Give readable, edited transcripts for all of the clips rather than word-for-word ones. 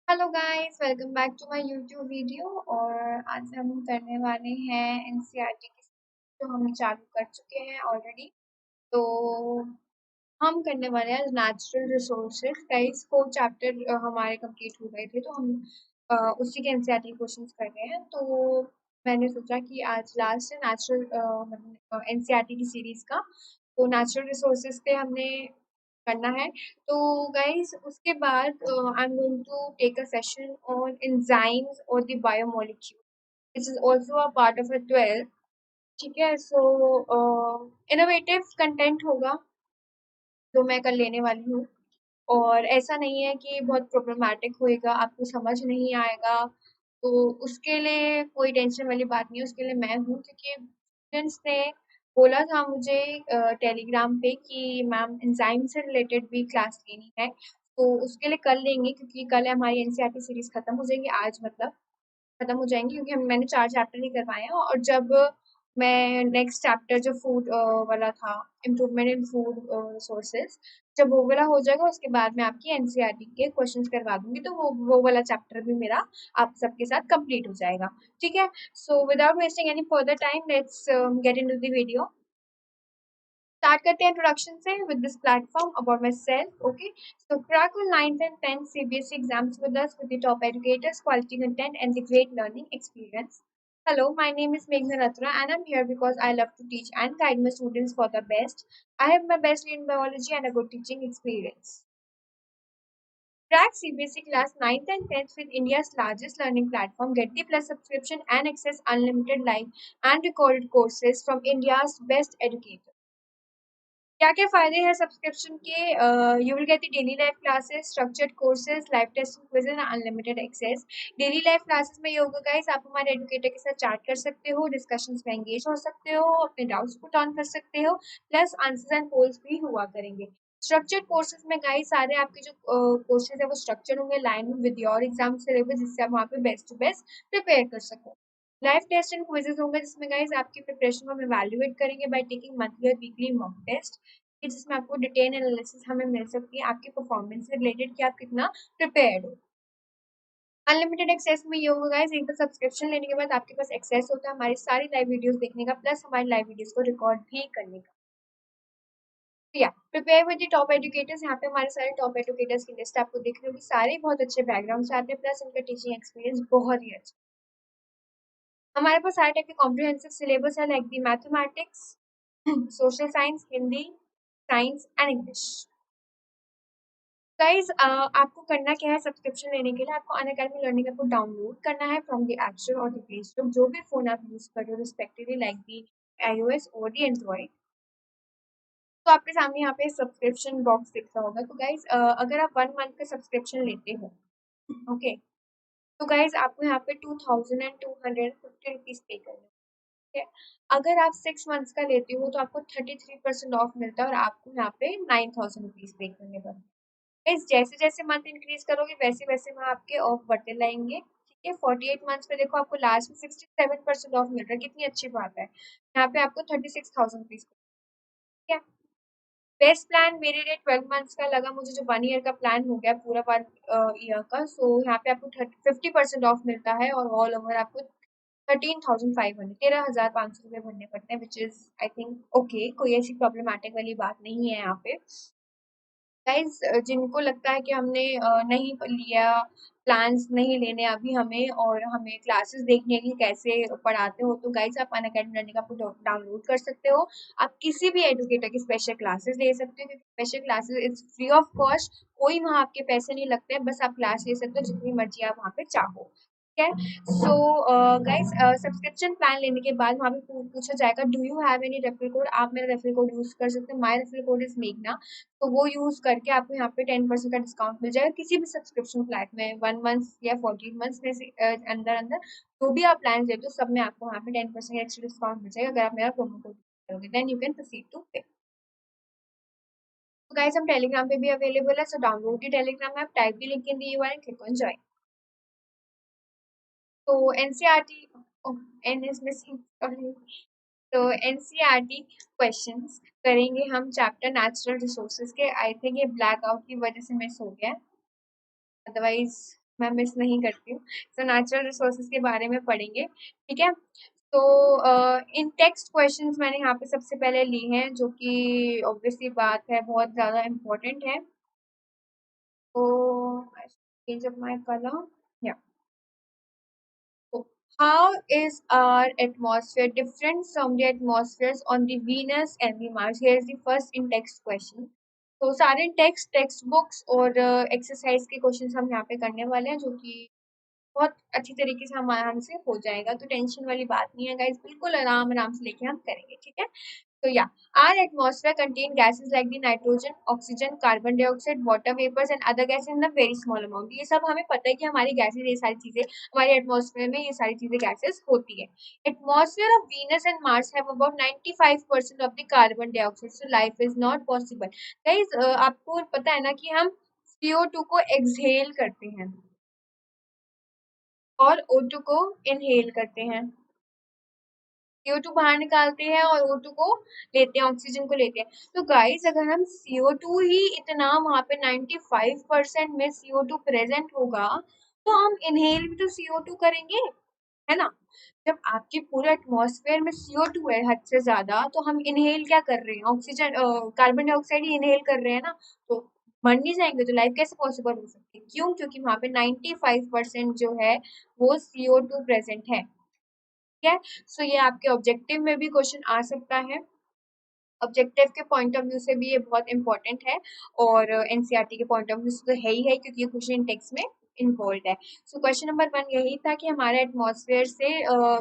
Hello guys, welcome back to my YouTube video. और आज हम करने वाले हैं एनसीईआरटी की, जो हम चालू कर चुके हैं ऑलरेडी। तो हम करने वाले हैं नेचुरल रिसोर्सेज। गाइस 4 चैप्टर हमारे कंप्लीट हो गए थे, तो हम उसी के एनसीईआरटी क्वेश्चंस कर रहे हैं। तो मैंने सोचा कि आज लास्ट है नेचुरल एनसीईआरटी की सीरीज का। तो नेचुरल रिसोर्सेज पे हमने करना है। तो गाइस उसके बाद I am going to take a session on enzymes और the biomolecule, this is also a part of a 12th। ठीक है, सो इनोवेटिव कंटेंट होगा जो मैं कल लेने वाली हूँ। और ऐसा नहीं है कि बहुत प्रॉब्लमैटिक होएगा, आपको समझ नहीं आएगा। तो उसके लिए कोई टेंशन वाली बात नहीं है, उसके लिए मैं हूँ। क्योंकि स्टूडेंट्स ने बोला था मुझे टेलीग्राम पे कि मैम एंजाइम से रिलेटेड भी क्लास लेनी है। तो उसके लिए कल लेंगे, क्योंकि कल हमारी एनसीईआरटी सीरीज खत्म हो जाएगी, आज मतलब खत्म हो जाएंगी, क्योंकि मैंने 4 चैप्टर ही करवाए हैं। और जब मैं नेक्स्ट चैप्टर जो फूड वाला था, इम्प्रूवमेंट इन फूड रिसोर्सेज, जब वो वाला हो जाएगा उसके बाद मैं आपकी एनसीईआरटी के क्वेश्चंस करवा दूंगी। तो वो वाला चैप्टर भी मेरा आप सबके साथ कंप्लीट हो जाएगा। ठीक है, so without wasting any further time, let's get into the video. Start करते हैं इंट्रोडक्शन से with this platform about my self. Okay, so crack on 9th and 10th CBSE exams with us with the top educators, quality content, and the great learning experience. Hello, my name is Meghna Ratra, and I'm here because I love to teach and guide my students for the best. I have my best in biology and a good teaching experience. Crack CBSE class 9th and 10th with India's largest learning platform. Get the Plus subscription and access unlimited live and recorded courses from India's best educators. क्या क्या फायदे हैं subscription के? You will get the daily live classes, structured courses, live test quiz and unlimited access. Daily live classes में ये होगा guys, आप हमारे एजुकेटर के साथ चैट कर सकते हो, डिस्कशंस में एंगेज हो सकते हो, अपने डाउट्स पुट ऑन कर सकते हो, प्लस आंसर्स एंड पोल्स भी हुआ करेंगे। स्ट्रक्चर्ड कोर्सेज में गाइस सारे आपके जो कोर्सेज है वो स्ट्रक्चर्ड होंगे, line with your exam syllabus, जिससे आप वहाँ पे बेस्ट टू बेस्ट प्रिपेयर कर सको। लाइव टेस्ट एंड क्विजेस होंगे, जिसमें गाइस आपकी प्रिपरेशन को हम इवैल्यूएट करेंगे बाय टेकिंग मंथली और वीकली मॉक टेस्ट, कि जिसमें आपको डिटेल एनालिसिस हमें मिल सकती है आपके परफॉर्मेंस से रिलेटेड, कि आप कितना प्रिपेयर्ड हो। अनलिमिटेड एक्सेस में ये होगा गाइस, एक बार सब्सक्रिप्शन लेने के बाद आपके पास एक्सेस होता है हमारी सारी लाइव वीडियोस देखने का, प्लस हमारी लाइव वीडियोस को रिकॉर्ड भी करने का। तो या prepare with the top educators, यहाँ पे हमारे सारे टॉप एजुकेटर्स की लिस्ट आपको दिख रही होगी। सारे बहुत अच्छे बैकग्राउंड से आते हैं, प्लस उनका टीचिंग एक्सपीरियंस बहुत ही अच्छा। हमारे पास सारे टाइप के कॉम्प्रिहेंसिव सिलेबस है, like the mathematics, social science, Hindi, science and English. Guys आपको करना क्या है सब्सक्रिप्शन लेने के लिए? आपको अनअकैडमी लर्निंग ऐप को डाउनलोड करना है फ्रॉम द ऐप स्टोर और द प्ले स्टोर, जो भी फोन आप यूज कर रहे हो रिस्पेक्टिवली, लाइक दी iOS और दी एंड्रॉइड। तो आपके सामने यहाँ पे सब्सक्रिप्शन बॉक्स दिख रहा होगा। तो गाइज अगर आप 1 मंथ का सब्सक्रिप्शन लेते हो, ओके, तो गाइज आपको यहाँ पे 2250 रुपीज पे करना है। ठीक है, अगर आप 6 मंथ्स का लेते हो तो आपको 33% ऑफ मिलता है, और आपको यहाँ पे 9000 रुपीज पे करने पड़ते हैं। गाइस जैसे जैसे मंथ इंक्रीज करोगे वैसे वैसे वहाँ आपके ऑफ बढ़ते जाएंगे। ठीक है, 48 मंथ्स पे देखो आपको लास्ट में 67% ऑफ मिल रहा है, कितनी अच्छी बात है। यहाँ पे आपको 36,000 रुपीज। ठीक है, बेस्ट प्लान मेरे लिए 12 मंथ्स का लगा मुझे, जो 1 ईयर का प्लान हो गया पूरा 1 ईयर का। सो यहाँ पे आपको 50% ऑफ मिलता है, और ऑल ओवर आपको 13,500 13,500 रुपये भरने पड़ते हैं, which is I think okay, कोई ऐसी प्रॉब्लमेटिक वाली बात नहीं है यहाँ पे। गाइस जिनको लगता है कि हमने नहीं लिया, प्लान्स नहीं लेने अभी हमें, और हमें क्लासेस देखनी है कि कैसे पढ़ाते हो, तो गाइस आप अनअकैडमी लर्निंग का डाउनलोड कर सकते हो। आप किसी भी एजुकेटर की स्पेशल क्लासेस ले सकते हो, क्योंकि special classes is free of cost, कोई वहाँ आपके पैसे नहीं लगते हैं, बस आप क्लास ले सकते हो जितनी मर्जी आप वहाँ पे चाहो। ठीक है, सो गाइस सब्सक्रिप्शन प्लान लेने के बाद वहाँ पे पूछा जाएगा do you have any referral code, आप मेरा रेफरल कोड यूज कर सकते हैं। माई रेफरल कोड इज मेघना, तो वो यूज करके आपको यहाँ पे 10% का डिस्काउंट मिल जाएगा किसी भी सब्सक्रिप्शन प्लान में, 1 मंथ या 14 मंथ्स में से अंदर अंदर जो भी आप प्लान लेते हो सब में आपको वहाँ पे 10% एक्स्ट्रा डिस्काउंट मिल जाएगा, अगर आप मेरा प्रोमो कोड करोगे। Then you can proceed to pay. तो गाइस हम टेलीग्राम पे भी अवेलेबल है, so download the Telegram app, type the link in the URL and click on join. तो एनसीईआरटी एन इज मिसिंग, तो एनसीईआरटी क्वेश्चंस करेंगे हम चैप्टर नेचुरल रिसोर्सेज के। आई थिंक ये ब्लैक आउट की वजह से मिस हो गया, अदरवाइज मैं मिस नहीं करती हूँ। सो नेचुरल रिसोर्सेज के बारे में पढ़ेंगे, ठीक है। तो इन टेक्स्ट क्वेश्चंस मैंने यहाँ पे सबसे पहले ली हैं, जो कि ऑब्वियसली बात है बहुत ज़्यादा इम्पोर्टेंट है। तो चेंज ऑफ माय कलर, या how is our atmosphere different from the atmospheres on the Venus and the Mars? Here is the first in text question. तो सारे टेक्स्ट बुक्स और एक्सरसाइज के क्वेश्चंस हम यहाँ पे करने वाले हैं, जो कि बहुत अच्छी तरीके से हमारे हमसे हो जाएगा, तो टेंशन वाली बात नहीं है गाइस, बिल्कुल आराम आराम से लेके हम करेंगे, ठीक है। So yeah, our atmosphere contain gases like the nitrogen, oxygen, carbon dioxide, water vapors and other gases in a very small amount. ये सब हमें पता है कि हमारी गैसेज, ये सारी चीजें हमारे एटमॉस्फेयर में, ये सारी चीजें गैसेस होती है। Atmosphere of Venus and Mars have about 95% of the carbon dioxide, so life is not possible. Guys, आपको पता है ना कि हम CO2 को एक्सहेल करते हैं और O2 को इनहेल करते हैं। CO2 बाहर निकालते हैं और O2 को लेते हैं, ऑक्सीजन को लेते हैं। तो गाइस, अगर हम CO2 ही इतना वहां पे 95% में CO2 प्रेजेंट होगा, तो हम इनहेल भी तो CO2 करेंगे, है ना। जब आपके पूरे एटमॉस्फेयर में CO2 है हद से ज्यादा, तो हम इनहेल क्या कर रहे हैं, ऑक्सीजन कार्बन डाइऑक्साइड ही इनहेल कर रहे हैं ना। तो मर नहीं जाएंगे तो लाइफ कैसे पॉसिबल हो सकती है? क्यों? क्योंकि वहां पे 95% जो है वो CO2 प्रेजेंट है, ठीक है। सो ये आपके ऑब्जेक्टिव में भी क्वेश्चन आ सकता है, ऑब्जेक्टिव के पॉइंट ऑफ व्यू से भी ये बहुत इंपॉर्टेंट है, और एनसीईआरटी के पॉइंट ऑफ व्यू से तो है ही है, क्योंकि ये क्वेश्चन टेक्स्ट में इन्वॉल्व है। सो क्वेश्चन नंबर 1 यही था कि हमारे एटमॉस्फेयर से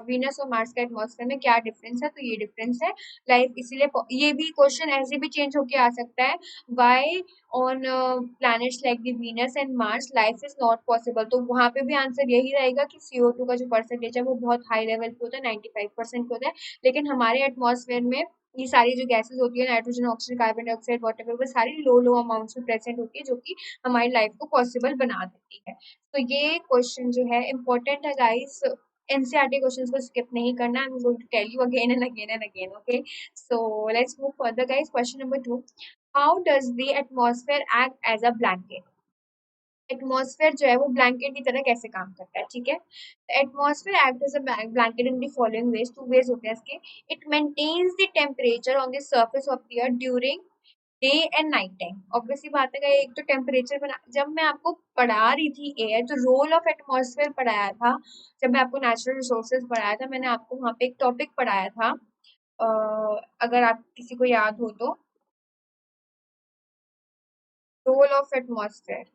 वीनस और मार्स का एटमॉस्फेयर में क्या डिफरेंस है। तो ये डिफरेंस है लाइफ, इसीलिए ये भी क्वेश्चन ऐसे भी चेंज होके आ सकता है, why on planets like the Venus and Mars life is not possible. तो वहां पे भी आंसर यही रहेगा कि CO2 का जो परसेंटेज है वो बहुत हाई लेवल पे होता है, 95% होता है, लेकिन हमारे एटमॉस्फेयर में ये सारी जो गैसेस होती है, nitrogen, oxygen, carbon dioxide, water, वो सारी लो लो अमाउंट्स में प्रेजेंट होती है, जो कि हमारी लाइफ को पॉसिबल बना देती है। तो ये क्वेश्चन जो है इम्पोर्टेंट है गाइस, एनसीईआरटी क्वेश्चंस को स्किप नहीं करना। I am going to tell you again and again and again, okay. So let's move further guys. Question number 2, how does the atmosphere act as a blanket? Atmosphere जो है वो blanket की तरह कैसे काम करता है, ठीक है। Atmosphere act as a blanket in the following ways, two ways होते हैं इसके। It maintains the temperature on the surface of the earth during day and night time. Obviously बात है, एक तो टेम्परेचर बना, जब मैं आपको पढ़ा रही थी एयर, जो रोल ऑफ एटमॉस्फेयर पढ़ाया था, जब मैं आपको नेचुरल रिसोर्सेज पढ़ाया था, मैंने आपको वहाँ पे एक टॉपिक पढ़ाया था, अगर आप किसी को याद हो तो, रोल ऑफ एटमॉस्फेयर।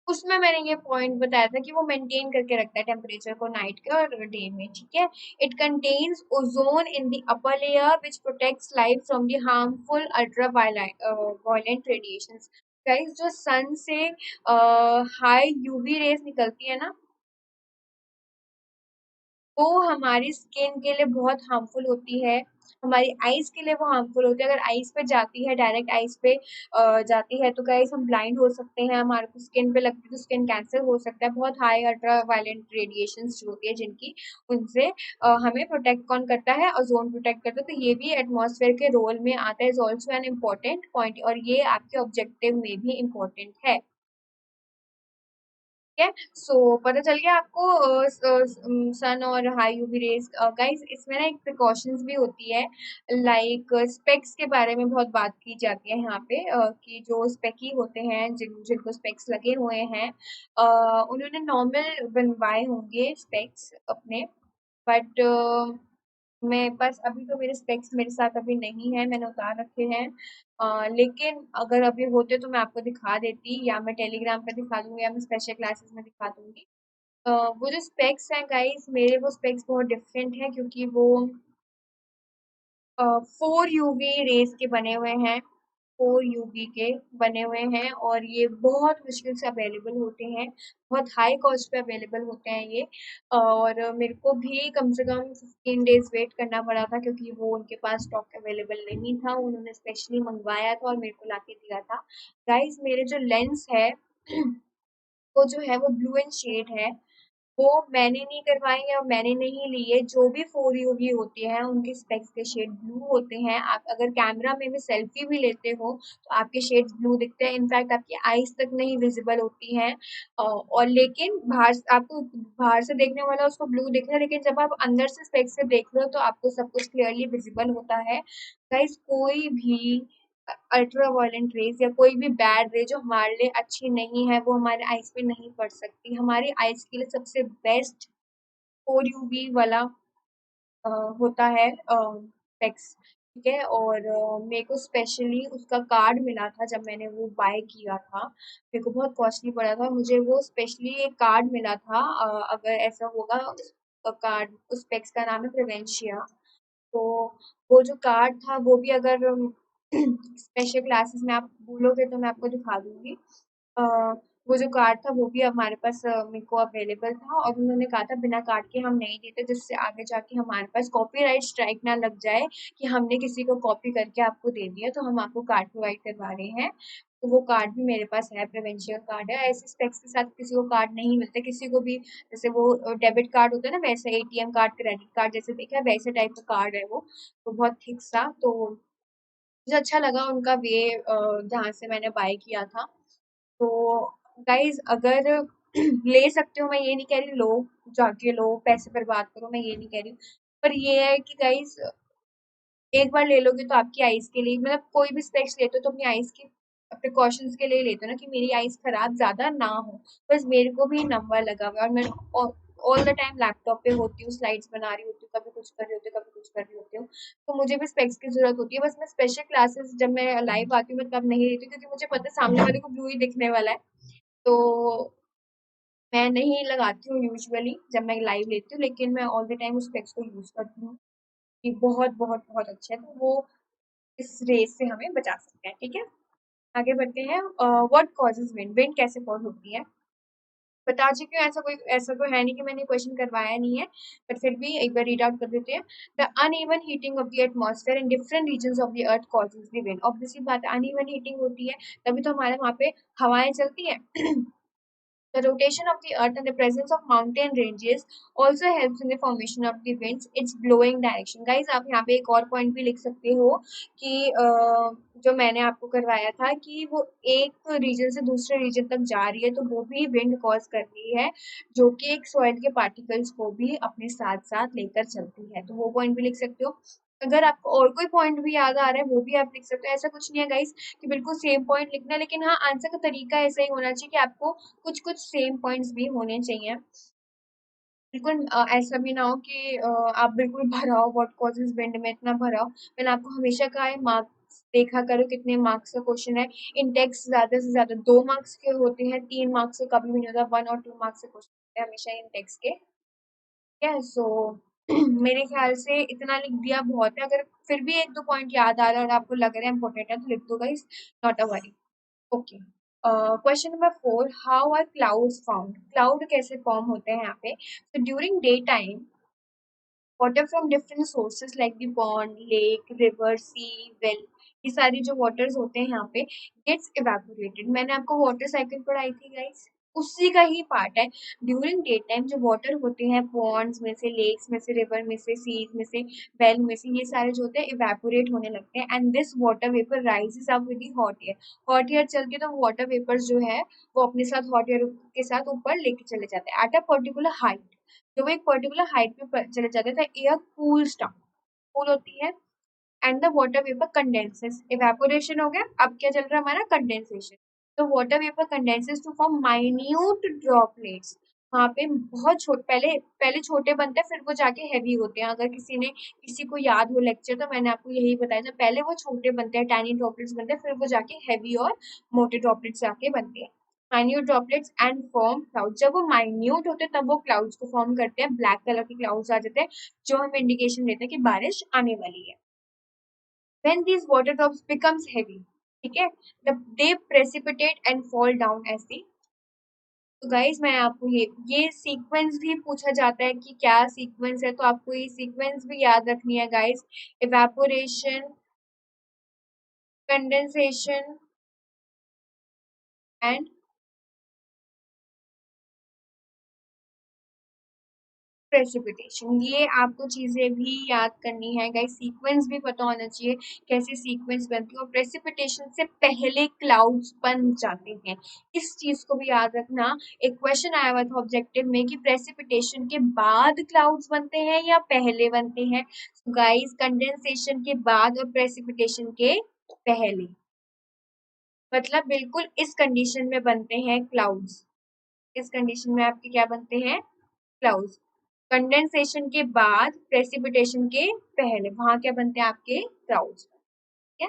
उसमें मैंने ये पॉइंट बताया था कि वो मेंटेन करके रखता है टेम्परेचर को नाइट के और डे में, ठीक है। It contains ozone in the upper layer which protects life from the harmful ultra violent radiations. Guys, जो सन से हाई यूवी रेज निकलती है ना, वो हमारी स्किन के लिए बहुत हार्मफुल होती है, हमारी आईज के लिए वो हार्मफुल होती है। अगर आईज पे जाती है, डायरेक्ट आईज पे जाती है, तो गाइस हम ब्लाइंड हो सकते हैं, हमारे को स्किन पे लगती है तो स्किन कैंसर हो सकता है। बहुत हाई अल्ट्रा वायलेंट रेडिएशंस जो होती है जिनकी, उनसे हमें प्रोटेक्ट कौन करता है? ओजोन प्रोटेक्ट करता है। तो ये भी एटमॉस्फेयर के रोल में आता है, is also an important point, और ये आपके ऑब्जेक्टिव में भी इम्पोर्टेंट है, ठीक है। सो पता चल गया आपको सन और हाई यूवी रेज। गाइस, इसमें ना एक प्रिकॉशंस भी होती है, लाइक स्पेक्स के बारे में बहुत बात की जाती है यहाँ पे, कि जो स्पेकी होते हैं, जिनको स्पेक्स लगे हुए हैं, उन्होंने नॉर्मल बनवाए होंगे स्पेक्स अपने, बट मैं बस अभी तो मेरे स्पेक्स मेरे साथ अभी नहीं है, मैंने उतार रखे हैं। लेकिन अगर अभी होते तो मैं आपको दिखा देती, या मैं टेलीग्राम पे दिखा दूंगी, या मैं स्पेशल क्लासेस में दिखा दूंगी। वो जो स्पेक्स हैं गाइस, मेरे वो स्पेक्स बहुत डिफरेंट है, क्योंकि वो 4 UV रेज के बने हुए हैं, 4 UV के बने हुए हैं, और ये बहुत मुश्किल से अवेलेबल होते हैं, बहुत हाई कॉस्ट पे अवेलेबल होते हैं ये। और मेरे को भी कम से कम 15 डेज वेट करना पड़ा था, क्योंकि वो उनके पास स्टॉक अवेलेबल नहीं था, उन्होंने स्पेशली मंगवाया था और मेरे को लाके दिया था। गाइस, मेरे जो लेंस है वो जो है वो ब्लू एंड शेड है, वो मैंने नहीं करवाई है और मैंने नहीं ली है। जो भी 4UV होती है उनके स्पेक्स के शेड ब्लू होते हैं। आप अगर कैमरा में भी सेल्फी भी लेते हो तो आपके शेड्स ब्लू दिखते हैं। इनफैक्ट आपकी आईज तक नहीं विजिबल होती हैं। और लेकिन आपको बाहर से देखने वाला उसको ब्लू दिख रहा है, लेकिन जब आप अंदर से स्पेक्स से देख रहे हो तो आपको सब कुछ क्लियरली विजिबल होता है। गाइस, कोई भी अल्ट्रा वायलेंट रेज या कोई भी बैड रे जो हमारे लिए अच्छी नहीं है वो हमारे आईज पे नहीं पड़ सकती। हमारी आईज के लिए सबसे बेस्ट 4UV वाला अ, होता है स्पेक्स। ठीक है। और मेरे को स्पेशली उसका कार्ड मिला था जब मैंने वो बाय किया था। मेरे को बहुत कॉस्टली पड़ा था। मुझे वो स्पेशली एक कार्ड मिला था। अगर ऐसा होगा, उसका कार्ड, उस स्पेक्स का नाम है प्रिवेंशिया। तो वो जो कार्ड था वो भी अगर स्पेशल क्लासेस में आप बोलोगे तो मैं आपको दिखा दूंगी। अ, वो जो कार्ड था वो भी हमारे पास मेरे को अवेलेबल था, और उन्होंने कहा था बिना कार्ड के हम नहीं देते, जिससे आगे जाके हमारे पास कॉपीराइट स्ट्राइक ना लग जाए कि हमने किसी को कॉपी करके आपको दे दिया, तो हम आपको कार्ड प्रोवाइड करवा रहे हैं। तो वो कार्ड भी मेरे पास है, प्रिवेंशियल कार्ड है। ऐसे स्पेक्स के साथ किसी को कार्ड नहीं मिलते, किसी को भी। जैसे वो डेबिट कार्ड होता है ना, वैसे एटीएम कार्ड, क्रेडिट कार्ड जैसे देखा है वैसे टाइप का कार्ड है वो। तो बहुत थिक सा। तो मुझे अच्छा लगा उनका वे, जहाँ से मैंने बाय किया था। तो गाइज, अगर ले सकते हो, मैं ये नहीं कह रही लो, जाके लो पैसे बर्बाद करो, मैं ये नहीं कह रही हूँ। पर ये है कि गाइज, एक बार ले लोगे तो आपकी आईज के लिए, मतलब कोई भी स्पेक्स लेते हो तो अपनी आईज की प्रिकॉशंस के लिए लेते हो ना, कि मेरी आईज खराब ज्यादा ना हो। बस मेरे को भी नंबर लगा हुआ है, और मैं ऑल द टाइम लैपटॉप पे होती हूँ, स्लाइड्स बना रही होती हूँ, कभी कुछ कर रही होती हूँ, कभी कुछ कर रही होती हूँ। तो मुझे भी स्पेक्स की जरूरत होती है। बस मैं स्पेशल क्लासेस जब मैं लाइव आती हूँ मैं तब नहीं लेती हूँ, क्योंकि मुझे पता है सामने वाले को ब्लू ही दिखने वाला है। तो मैं नहीं लगाती हूँ यूजुअली जब मैं लाइव लेती हूँ, लेकिन मैं ऑल द टाइम उस स्पेक्स को यूज करती हूँ। ये बहुत बहुत बहुत अच्छा है, तो वो इस रेस से हमें बचा सकते हैं। ठीक है, आगे बढ़ते हैं। व्हाट कॉजेज विंड, विंड कैसे कॉज होती है? बता चुकी हूँ। ऐसा तो है नहीं कि मैंने क्वेश्चन करवाया नहीं है, बट फिर भी एक बार रीड आउट कर देते हैं। The uneven heating of the atmosphere in different regions of the earth causes the wind. Obviously बात है, अनइवन हीटिंग होती है तभी तो हमारे वहाँ पे हवाएं चलती है। The rotation of the earth and the presence of mountain ranges also helps in the formation of the winds, its blowing direction. Guys, आप यहाँ पे एक और पॉइंट भी लिख सकते हो कि जो मैंने आपको करवाया था कि वो एक रीजन से दूसरे रीजन तक जा रही है, तो वो भी विंड कॉज कर रही है, जो कि एक सॉइल के पार्टिकल्स को भी अपने साथ साथ लेकर चलती है। तो वो पॉइंट भी लिख सकते हो। अगर आपको और कोई पॉइंट भी याद आ रहा है वो भी आप लिख सकते हो। ऐसा कुछ नहीं है गाइस कि बिल्कुल सेम पॉइंट लिखना है, लेकिन हाँ, आंसर का तरीका ऐसा ही होना चाहिए कि आपको कुछ कुछ सेम पॉइंट्स भी होने चाहिए। बिल्कुल ऐसा भी ना हो कि आप बिल्कुल भराओ व्हाट कॉजेज विंड में इतना भराओ। मैंने आपको हमेशा कहा है, मार्क्स देखा करो कितने मार्क्स का क्वेश्चन है। इन टेक्स्ट ज्यादा से ज्यादा 2 मार्क्स के होते हैं, 3 मार्क्स का कभी भी नहीं होता। 1 और 2 मार्क्स के क्वेश्चन होते हैं हमेशा इन टेक्स्ट के। ठीक है। सो मेरे ख्याल से इतना लिख दिया बहुत है। अगर फिर भी एक दो पॉइंट याद आ रहा है और आपको लग रहा है इंपॉर्टेंट है तो लिख दो guys, not a worry. Okay. Question number 4, how are clouds found? Cloud कैसे फॉर्म होते हैं यहाँ पे? तो during day time water from different sources like the pond, lake, river, sea, well, ये सारी जो वाटर्स होते हैं यहाँ पे गेट्स इवेपोरेटेड। मैंने आपको वाटर साइकिल पढ़ाई थी गाइस, उसी का ही पार्ट है। ड्यूरिंग डे टाइम जो वाटर होते हैं पॉन्ड्स में से, लेक्स में से, रिवर में से, सीज में से, वेल में से, ये सारे जो होते हैं इवेपोरेट होने लगते हैं, and this water vapour rises up with the hot air. Hot air चलती है तो वाटर वेपर्स जो है वो अपने साथ हॉट एयर के साथ ऊपर लेके चले जाते हैं एट अ पर्टिकुलर हाइट। जब वो एक पर्टिकुलर हाइट पे चले जाते हैं तो एयर कूल्स डाउन, कूल होती है, and the water vapour condenses. Evaporation हो गया, अब क्या चल रहा है हमारा? कंडेंसेशन। तो water vapour condenses to form minute droplets. वहाँ पे बहुत छोटे, पहले पहले छोटे बनते हैं फिर वो जाके हैवी होते हैं। अगर किसी को याद हो लेक्चर, तो मैंने आपको यही बताया था, पहले वो छोटे बनते हैं, टाइनी ड्रॉपलेट्स बनते हैं, फिर वो जाके हैवी और मोटे ड्रॉपलेट्स जाके बनते हैं। Minute droplets and form cloud. जब वो माइन्यूट होते हैं तब वो क्लाउड्स को फॉर्म करते हैं, ब्लैक कलर के क्लाउड्स आ जाते हैं जो हमें इंडिकेशन देते हैं कि बारिश आने वाली है। When these water drops becomes heavy, ठीक है, they precipitate and fall down as the। तो गाइज, मैं आपको ये सीक्वेंस भी पूछा जाता है कि क्या सीक्वेंस है, तो आपको ये सीक्वेंस भी याद रखनी है guys. Evaporation, condensation and precipitation. ये आपको चीजें भी याद करनी है गाइस, सीक्वेंस भी पता होना चाहिए कैसे सीक्वेंस बनती है, और प्रेसिपिटेशन से पहले क्लाउड्स बन जाते हैं, इस चीज को भी याद रखना। एक क्वेश्चन आया हुआ था ऑब्जेक्टिव में कि प्रेसिपिटेशन के बाद क्लाउड्स बनते हैं या पहले बनते हैं। गाइस कंडेंसेशन के बाद और प्रेसिपिटेशन के पहले, मतलब बिल्कुल इस कंडीशन में बनते हैं क्लाउड्स। इस कंडीशन में आपके क्या बनते हैं, क्लाउड्स। कंडेंसेशन के बाद प्रेसिपिटेशन के पहले वहां क्या बनते हैं आपके, क्लाउड्स। ठीक है,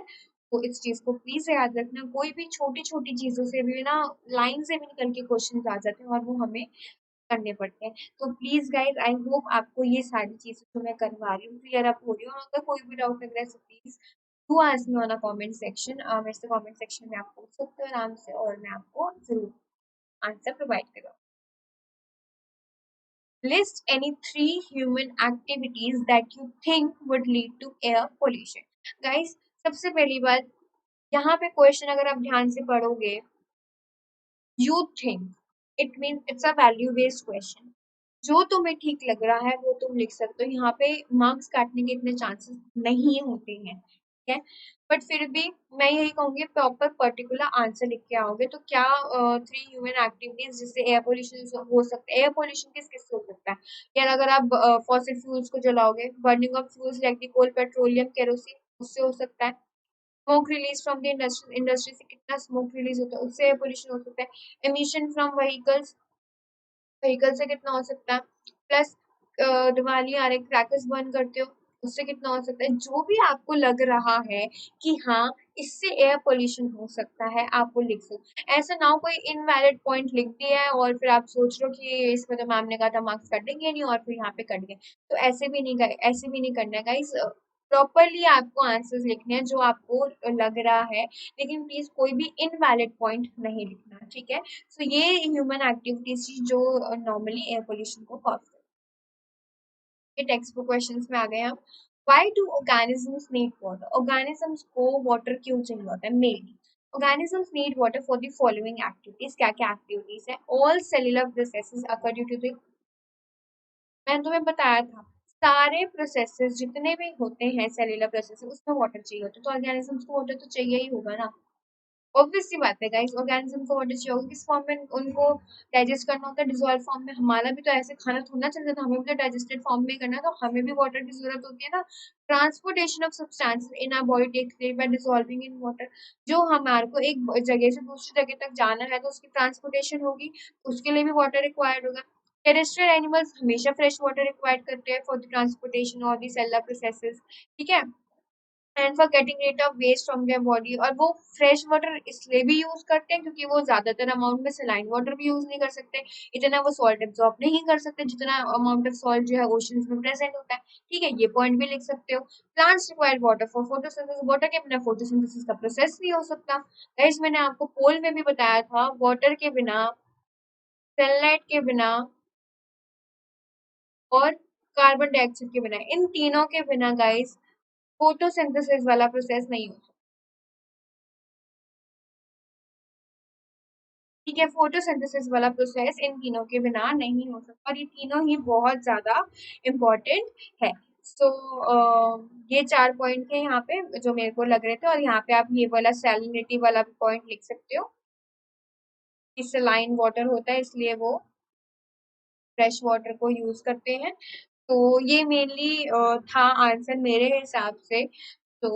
तो इस चीज को प्लीज याद रखना। कोई भी छोटी छोटी चीजों से भी ना, लाइन से भी निकल के क्वेश्चन आ जाते हैं और वो हमें करने पड़ते हैं। तो प्लीज गाइज, आई होप आपको ये सारी चीजें जो मैं करवा रही हूँ क्लियर अप हो रही हूँ। अगर कोई भी डाउट लग रहा है तो please do ask me on a comment section. मेरे से कमेंट सेक्शन में आप पूछ सकते हो आराम से, और मैं आपको जरूर आंसर प्रोवाइड करूँगा। List any three human activities that you think would lead to air pollution. Guys, सबसे पहली बात, यहाँ पे क्वेश्चन अगर आप ध्यान से पढ़ोगे, you think, it means it's a value based question. जो तुम्हें ठीक लग रहा है वो तुम लिख सकते हो, यहाँ पे मार्क्स काटने के इतने चांसेस नहीं होते हैं, ठीक है। बट फिर भी मैं यही कहूंगी प्रॉपर पर्टिकुलर आंसर लिख के आओगे तो क्या, थ्री ह्यूमन एक्टिविटीज जिससे एयर पोल्यूशन हो सकता है। एयर पोल्यूशन किस किस से हो सकता है, यार अगर आप फॉसिल फ्यूल्स को जलाओगे, burning of fuels like coal, petroleum, kerosene, उससे हो सकता है। Smoke release from the industry, industry से कितना स्मोक रिलीज होता है, उससे एयर पोल्यूशन हो सकता है। एमिशन फ्रॉम व्हीकल्स, व्हीकल से कितना हो सकता है। प्लस दिवाली आ रही, क्रैकर्स बर्न करते हो, उससे कितना हो सकता है। जो भी आपको लग रहा है कि हाँ इससे एयर पोल्यूशन हो सकता है, आप वो लिख सकते। ऐसा ना हो कोई इनवैलिड पॉइंट लिख दिया है और फिर आप सोच रहे हो कि इसमें तो मैम ने कहा था मार्क्स कट देंगे नहीं, और फिर यहाँ पे कट गए। तो ऐसे भी नहीं करना है गाइस। प्रॉपरली आपको आंसर्स लिखने हैं जो आपको लग रहा है, लेकिन प्लीज कोई भी इनवैलिड पॉइंट नहीं लिखना, ठीक है। सो ये ह्यूमन एक्टिविटीज जो नॉर्मली एयर पोल्यूशन को कॉज करती है। टेक्स्ट बुक क्वेश्चंस में आ गए हम। Why do organisms need water, organisms को वाटर क्यों चाहिए होता है mainly. Organisms need water for the following activities, क्या क्या एक्टिविटीज है। All cellular processes occur due to the, मैंने तुम्हें बताया था सारे प्रोसेसेस जितने भी होते हैं सेल्यूलर प्रोसेसेस उसमें वाटर चाहिए होता है, तो ऑर्गेनिजम्स को वाटर तो चाहिए ही होगा ना। ऑब्वियस सी बात है गाइस, ऑर्गेनिज्म को वाटर चाहिए होगा। किस फॉर्म में उनको डाइजेस्ट करना होता है, डिजोल्व फॉर्म में। हमारा भी तो ऐसे खाना थोड़ा ना चलता था, हमें भी तो डाइजेस्टेड फॉर्म में करना है, तो हमें भी वाटर की जरूरत होती है ना। Transportation of substances in our body takes place by dissolving in water. जो हमारे को एक जगह से दूसरी जगह तक जाना है तो उसकी ट्रांसपोर्टेशन होगी, तो उसके लिए भी वाटर रिक्वायर्ड होगा। टेरेस्ट्रियल एनिमल्स हमेशा फ्रेश वाटर रिक्वायर्ड करते हैं फॉर द ट्रांसपोर्टेशन और द सेलुलर प्रोसेसेस, ठीक है। And for getting rid of waste from their body, और वो फ्रेश वाटर इसलिए भी यूज करते हैं क्योंकि वो ज्यादातर अमाउंट में सलाइन वाटर भी यूज नहीं कर सकते, इतना वो सॉल्ट एब्जॉर्ब नहीं कर सकते जितना अमाउंट ऑफ सॉल्ट जो है ओशंस में प्रेजेंट होता है, ठीक है। ये पॉइंट भी लिख सकते हो। Plants require water for photosynthesis, water के बिना फोटोसिंथेसिस का प्रोसेस नहीं हो सकता। गाइस मैंने आपको पोल में भी बताया था, वाटर के बिना, सनलाइट के बिना और कार्बन डाइऑक्साइड के बिना, इन तीनों के बिना गाइस फोटोसिंथेसिस वाला प्रोसेस नहीं हो। ठीक है, फोटोसिंथेसिस वाला प्रोसेस इन तीनों के बिना नहीं हो सकता, और ये तीनों ही बहुत ज्यादा इम्पोर्टेंट है। सो ये चार पॉइंट थे यहाँ पे जो मेरे को लग रहे थे, और यहाँ पे आप ये वाला सैलिनिटी वाला भी पॉइंट लिख सकते हो कि सलाइन वाटर होता है इसलिए वो फ्रेश वाटर को यूज करते हैं। तो ये मेनली था आंसर मेरे हिसाब से। तो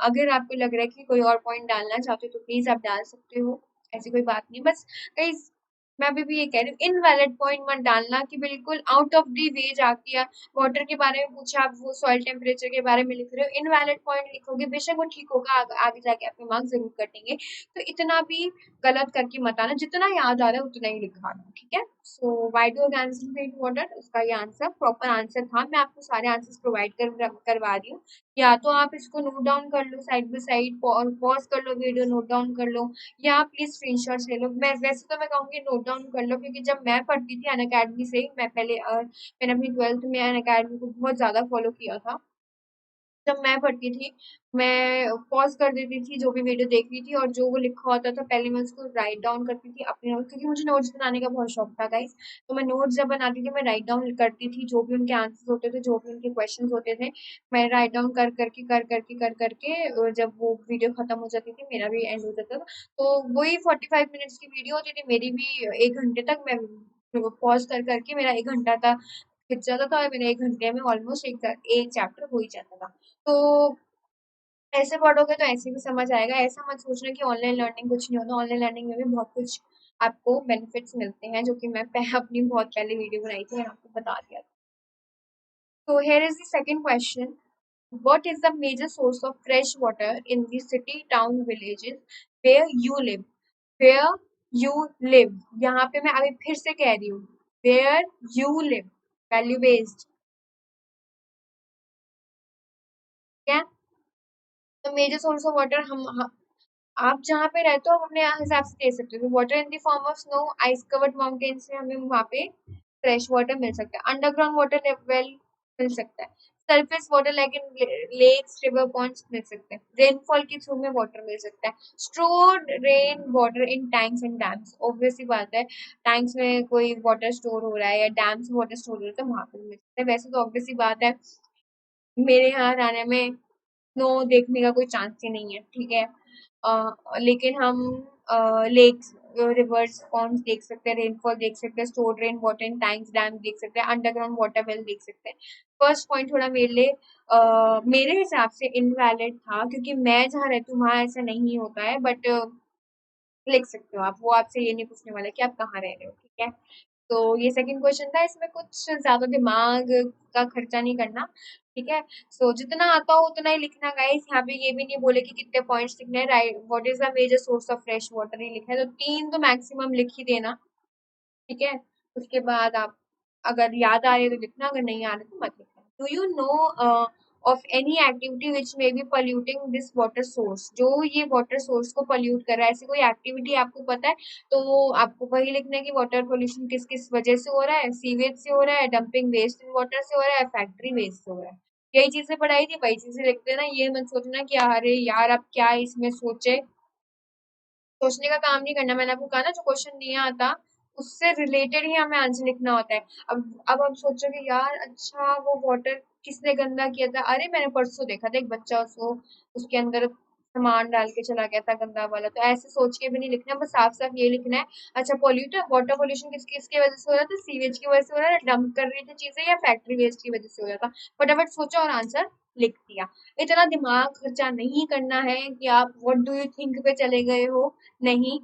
अगर आपको लग रहा है कि कोई और पॉइंट डालना चाहते हो तो प्लीज आप डाल सकते हो, ऐसी कोई बात नहीं। बस गाइस मैं अभी भी ये कह रही हूँ, इनवैलिड पॉइंट मत डालना कि बिल्कुल आउट ऑफ द वे जाके या वाटर के बारे में पूछा आप वो सॉइल टेम्परेचर के बारे में लिख रहे हो, इनवैलिड पॉइंट लिखोगे बेशक वो ठीक होगा, आगे जाके आपके मार्क्स जरूर कटेंगे। तो इतना भी गलत करके मत आना, जितना याद आ रहा है उतना ही लिखवाना, ठीक है। So why do organism need water, उसका ये आंसर प्रॉपर आंसर था। मैं आपको सारे आंसर्स प्रोवाइड करवा रही हूँ, या तो आप इसको नोट डाउन कर लो साइड बाय साइड, पॉज कर लो वीडियो, नोट डाउन कर लो, या आप प्लीज स्क्रीनशॉट्स ले लो। मैं वैसे तो मैं कहूँगी नोट डाउन कर लो, क्योंकि जब मैं पढ़ती थी अनअकैडमी से, मैं पहले मैंने अपनी 12th में अनअकैडमी को बहुत ज्यादा फॉलो किया था, जब मैं पढ़ती थी, मैं पॉज़ कर देती थी जो भी वीडियो देख रही थी, और जो वो लिखा होता था पहले मैं उसको राइट डाउन करती थी अपने नोट्स, क्योंकि मुझे नोट्स बनाने का बहुत शौक था गाइस। तो मैं नोट्स जब बनाती थी मैं राइट डाउन करती थी, जो भी उनके आंसर्स होते थे, जो भी उनके क्वेश्चंस होते थे, मैं राइट डाउन कर करके जब वो वीडियो खत्म हो जाती थी, मेरा भी एंड हो जाता था, तो वही 45 मिनट्स की वीडियो होती थी, मेरी भी 1 घंटे तक मैं पॉज कर करके मेरा 1 घंटा था खिंच जाता था, और मेरे 1 घंटे में ऑलमोस्ट एक चैप्टर हो ही जाता था। तो ऐसे पढ़ोगे तो ऐसे भी समझ आएगा। ऐसा मत सोचना कि ऑनलाइन लर्निंग कुछ नहीं होता, ऑनलाइन लर्निंग में भी बहुत कुछ आपको बेनिफिट्स मिलते हैं, जो कि मैं अपनी बहुत पहले वीडियो बनाई थी और आपको बता दिया था। तो here is the second question. What is the major source of fresh water in the city, town, villages where you live? Where you live. यहाँ पे मैं अभी फिर से कह रही हूँ, where you live, value based, ठीक है। तो मेजर सोर्स ऑफ वाटर आप जहाँ पे रहते हो, हम अपने हिसाब से दे सकते हो। Water in the form of snow, ice covered mountain से हमें वहाँ पे फ्रेश वाटर मिल सकता है। अंडरग्राउंड वाटर वेल मिल सकता है। Surface water like in lakes, river, ponds मिल सकते हैं। रेनफॉल के थ्रू में वाटर मिल सकता है। Stored rain water in tanks and dams, obviously बात है, टैंक्स में कोई वाटर स्टोर हो रहा है या डैम्स में वाटर स्टोर हो रहा है तो वहां पे मिल सकता है। वैसे तो ऑब्वियसली बात है, मेरे यहाँ रहने में स्नो देखने का कोई चांस ही नहीं है, ठीक है। लेकिन हम लेक्स, रिवर्स, पॉन्ड्स देख सकते हैं, रेनफॉल देख सकते हैं, stored rain water in tanks, dam देख सकते हैं, अंडरग्राउंड वाटर वेल देख सकते हैं। फर्स्ट पॉइंट थोड़ा मेरे लिए मेरे हिसाब से इनवैलिड था, क्योंकि मैं जहाँ रहती हूँ वहाँ ऐसा नहीं होता है, बट लिख सकते हो आप, वो आपसे ये नहीं पूछने वाला कि आप कहाँ रह रहे हो, ठीक है। तो ये सेकंड क्वेश्चन था, इसमें कुछ ज्यादा दिमाग का खर्चा नहीं करना, ठीक है। सो जितना आता हो उतना ही लिखना गाइस। यहाँ पे ये भी नहीं बोले कि कितने पॉइंट्स लिखने हैं। Right, what is the major source of fresh water ही लिखा है, तो 3 तो मैक्सिमम लिख ही देना, ठीक है। उसके बाद आप अगर याद आ रहे तो लिखना, अगर नहीं आ रहे तो मत लिखना। Do you know of any activity which may be polluting this water source, जो ये वाटर सोर्स को पॉल्यूट कर रहा है, ऐसी कोई एक्टिविटी आपको पता है तो आपको वही लिखना है कि वाटर पोल्यूशन किस किस वजह से हो रहा है। सीवेज से हो रहा है, डंपिंग वेस्ट इन वाटर से हो रहा है, फैक्ट्री वेस्ट से हो रहा है। यही चीजें पढ़ाई थी, वही चीजें लिख देना। ये मत सोचना कि अरे यार अब क्या इसमें सोचे, सोचने का काम नहीं करना। मैंने आपको कहा ना, जो क्वेश्चन नहीं आता उससे रिलेटेड ही हमें आंसर लिखना होता है। अब आप सोचोगे यार अच्छा वो वाटर किसने गंदा किया था, अरे मैंने परसों देखा था एक बच्चा उसको उसके अंदर सामान डाल के चला गया था गंदा वाला, तो ऐसे सोच के भी नहीं लिखना, बस साफ साफ ये लिखना है अच्छा पोल्यूट वाटर पोल्यूशन किस किसकी वजह से हो रहा था, सीवेज की वजह से हो रहा है, डंप कर रही थी चीजें, या फैक्ट्री वेस्ट की वजह से हो रहा था। फटाफट सोचा और आंसर लिख दिया। इतना दिमाग खर्चा नहीं करना है कि आप व्हाट डू यू थिंक पे चले गए हो, नहीं।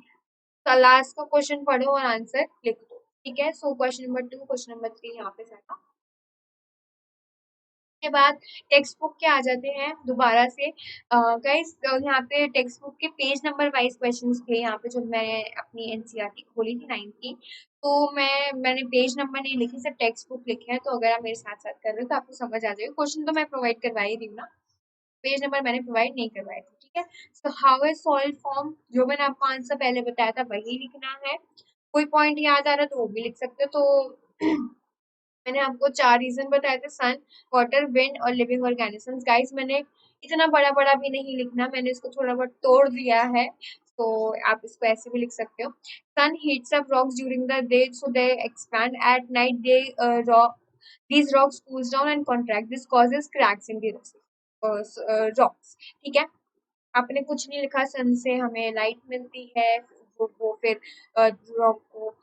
लास्ट का क्वेश्चन पढ़ो और आंसर लिख दो, ठीक है। So question number 2, question number 3 यहाँ पे सेट। के बाद टेक्स्ट बुक के आ जाते हैं दोबारा से। गाइस यहाँ पे टेक्स्ट बुक के पेज नंबर वाइज क्वेश्चंस थे यहाँ पे, जब मैं अपनी एनसीईआरटी खोली थी 9th की, तो मैंने पेज नंबर नहीं लिखी, सिर्फ टेक्स्ट बुक लिखे हैं। तो अगर आप मेरे साथ साथ कर रहे हो तो आपको समझ आ जाएगा। क्वेश्चन तो मैं प्रोवाइड करवा ही रही हूँ ना, पेज नंबर मैंने प्रोवाइड नहीं करवाए थे, ठीक है। So how is soil form, जो मैंने आपको आंसर पहले बताया था वही लिखना है। कोई पॉइंट याद आ रहा है तो वो भी लिख सकते हो। तो मैंने आपको 4 रीजन बताए थे, सन, वाटर, विंड और लिविंग ऑर्गेनिजम्स। गाइस मैंने इतना बड़ा बड़ा भी नहीं लिखना, मैंने इसको थोड़ा बहुत तोड़ दिया है, तो आप इसको ऐसे भी लिख सकते हो। Sun heats up rocks during the day so they expand, at night they rock these rocks cools down and contract, this causes cracks in the rocks, ठीक है। आपने कुछ नहीं लिखा, सन से हमें लाइट मिलती है, वो फिर रॉक को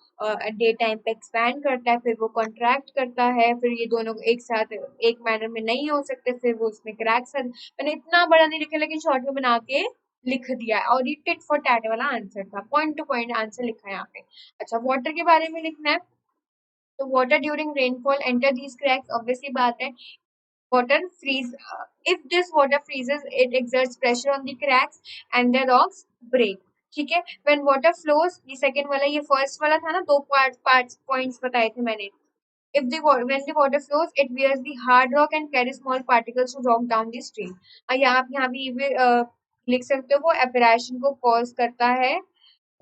डे टाइम पे एक्सपैंड करता है, फिर वो कॉन्ट्रैक्ट करता है, फिर ये दोनों एक साथ एक मैनर में नहीं हो सकते, फिर वो उसमें क्रैक्स। मैंने इतना बड़ा नहीं लिखा, लेकिन शॉर्ट में बना के लिख दिया है, और ये टिट फॉर टैट वाला आंसर था, पॉइंट टू पॉइंट आंसर लिखा है यहाँ पे। अच्छा वाटर के बारे में लिखना है, तो water during rainfall enter these cracks, obviously बात है। water freeze if this water freezes it exerts pressure on the cracks and the rocks break, ठीक है। when water flows, ये सेकंड वाला, ये फर्स्ट वाला था ना, दो पार्ट्स पॉइंट्स बताए थे मैंने। if the when the water flows it wears the hard rock and carries small particles to rock down the stream। यहाँ आप यहाँ भी ये भी लिख सकते हो, वो एब्रेशन को कॉज करता है,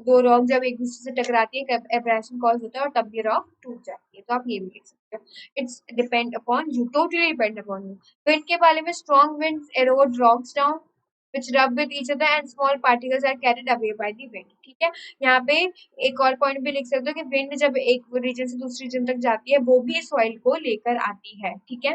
दो रॉक जब एक दूसरे से टकराती है एब्रेशन कॉज होता है और तब ये रॉक टूट जाती है। तो आप ये भी लिख सकते हो। It's depend upon you, totally depend upon you. Wind के बारे में, strong winds arrowed rocks down which rub with each other and small particles are carried away by the wind। ठीक है, यहाँ पे एक और पॉइंट भी लिख सकते हो कि विंड जब एक रीजन से दूसरी रीजन तक जाती है वो भी सॉइल को लेकर आती है। ठीक है,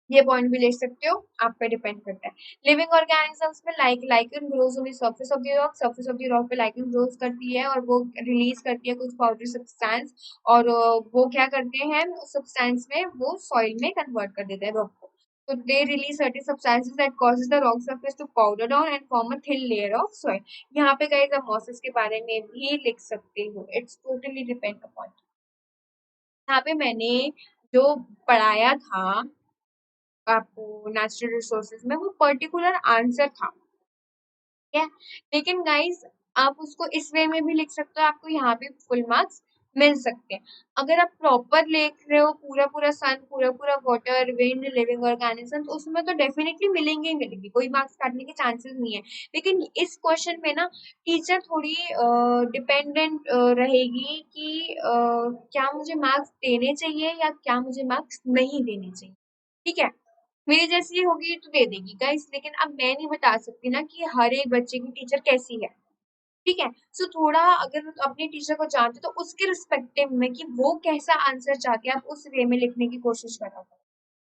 ये पॉइंट भी ले सकते हो, आप पे डिपेंड करता है। लिविंग ऑर्गेनिजम्स में lichen grows on the surface of the rock, surface of the rock पे लाइकन ग्रोज करती है और वो रिलीज करती है कुछ पाउडर सब्सटेंस, और वो क्या करते हैं उस सब्सटेंस में, वो सॉइल में कन्वर्ट कर देते हैं रॉक को। So they release certain substances that causes the rock surface to powder down and form a thin layer of soil। यहाँ पे गाइस आप मॉसेस के बारे में भी लिख सकते हो, इट्स टोटली डिपेंड अपॉन। यहाँ पे मैंने जो पढ़ाया था आपको नेचुरल रिसोर्सेज में, वो पर्टिकुलर आंसर था, ठीक है। लेकिन गाइस आप उसको इस वे में भी लिख सकते हो, आपको यहाँ पे फुल मार्क्स मिल सकते हैं। अगर आप प्रॉपर लिख रहे हो पूरा पूरा सन, पूरा पूरा वाटर, विंड, लिविंग ऑर्गेनिज्म, तो उसमें तो डेफिनेटली मिलेंगे ही मिलेंगे, कोई मार्क्स काटने के चांसेस नहीं है। लेकिन इस क्वेश्चन में ना टीचर थोड़ी डिपेंडेंट रहेगी कि क्या मुझे मार्क्स देने चाहिए या क्या मुझे मार्क्स नहीं देने चाहिए। ठीक है, मेरी जैसी होगी तो दे देगी गाइस, लेकिन अब मैं नहीं बता सकती ना कि हर एक बच्चे की टीचर कैसी है। ठीक है, सो थोड़ा अगर अपने टीचर को जानते तो उसके रिस्पेक्टिव में कि वो कैसा आंसर चाहती है, आप उस वे में लिखने की कोशिश करा करो।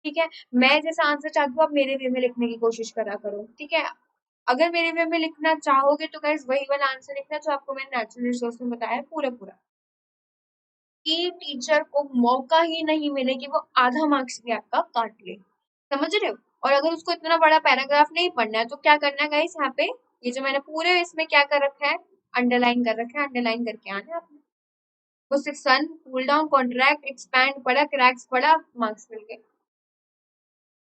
ठीक है, मैं जैसा आंसर चाहती हूँ आप मेरे वे में लिखने की कोशिश करा करो। ठीक है, अगर मेरे वे में लिखना चाहोगे तो गाइस वही वाला आंसर लिखना जो आपको मैंने नेचुरल रिसोर्स में बताया पूरा पूरा, कि टीचर को मौका ही नहीं मिले कि वो आधा मार्क्स भी आपका काट ले। समझ रहे हो? और अगर उसको इतना बड़ा पैराग्राफ नहीं पढ़ना है तो क्या करना है गाइस, यहाँ पे ये जो मैंने पूरे इसमें क्या कर रखा है, अंडरलाइन कर रखा है, अंडरलाइन करके आना है आपने। वो सिर्फ सन, कूल डाउन, कॉन्ट्रैक्ट, एक्सपैंड पढ़ा, क्रैक्स पढ़ा, मार्क्स मिल गए।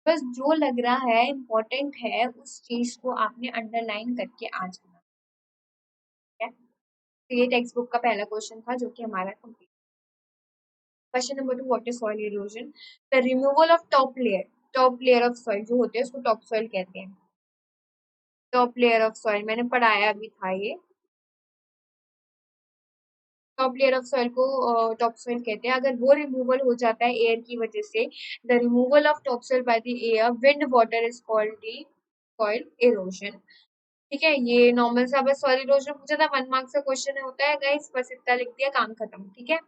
बस जो लग रहा है इम्पोर्टेंट है उस चीज को आपने अंडरलाइन करके आ जाना है। तो ये टेक्स्ट बुक का पहला क्वेश्चन था जो कि हमारा complete. Question number 2, what is soil erosion? The removal of top layer of soil जो होते हैं उसको टॉप सॉइल कहते हैं। टॉप लेयर ऑफ सॉइल मैंने पढ़ाया भी था ये। टॉप लेयर ऑफ सॉइल को टॉप सॉइल कहते हैं। अगर वो रिमूवल हो जाता है एयर की वजह से, the removal of top soil by the air, wind water is called the soil erosion. ठीक है, ये नॉर्मल सा बस सॉइल इरोजन पूछा था, 1 मार्क्स का क्वेश्चन होता है गाइस, बस इतना लिख दिया, काम खत्म। ठीक है,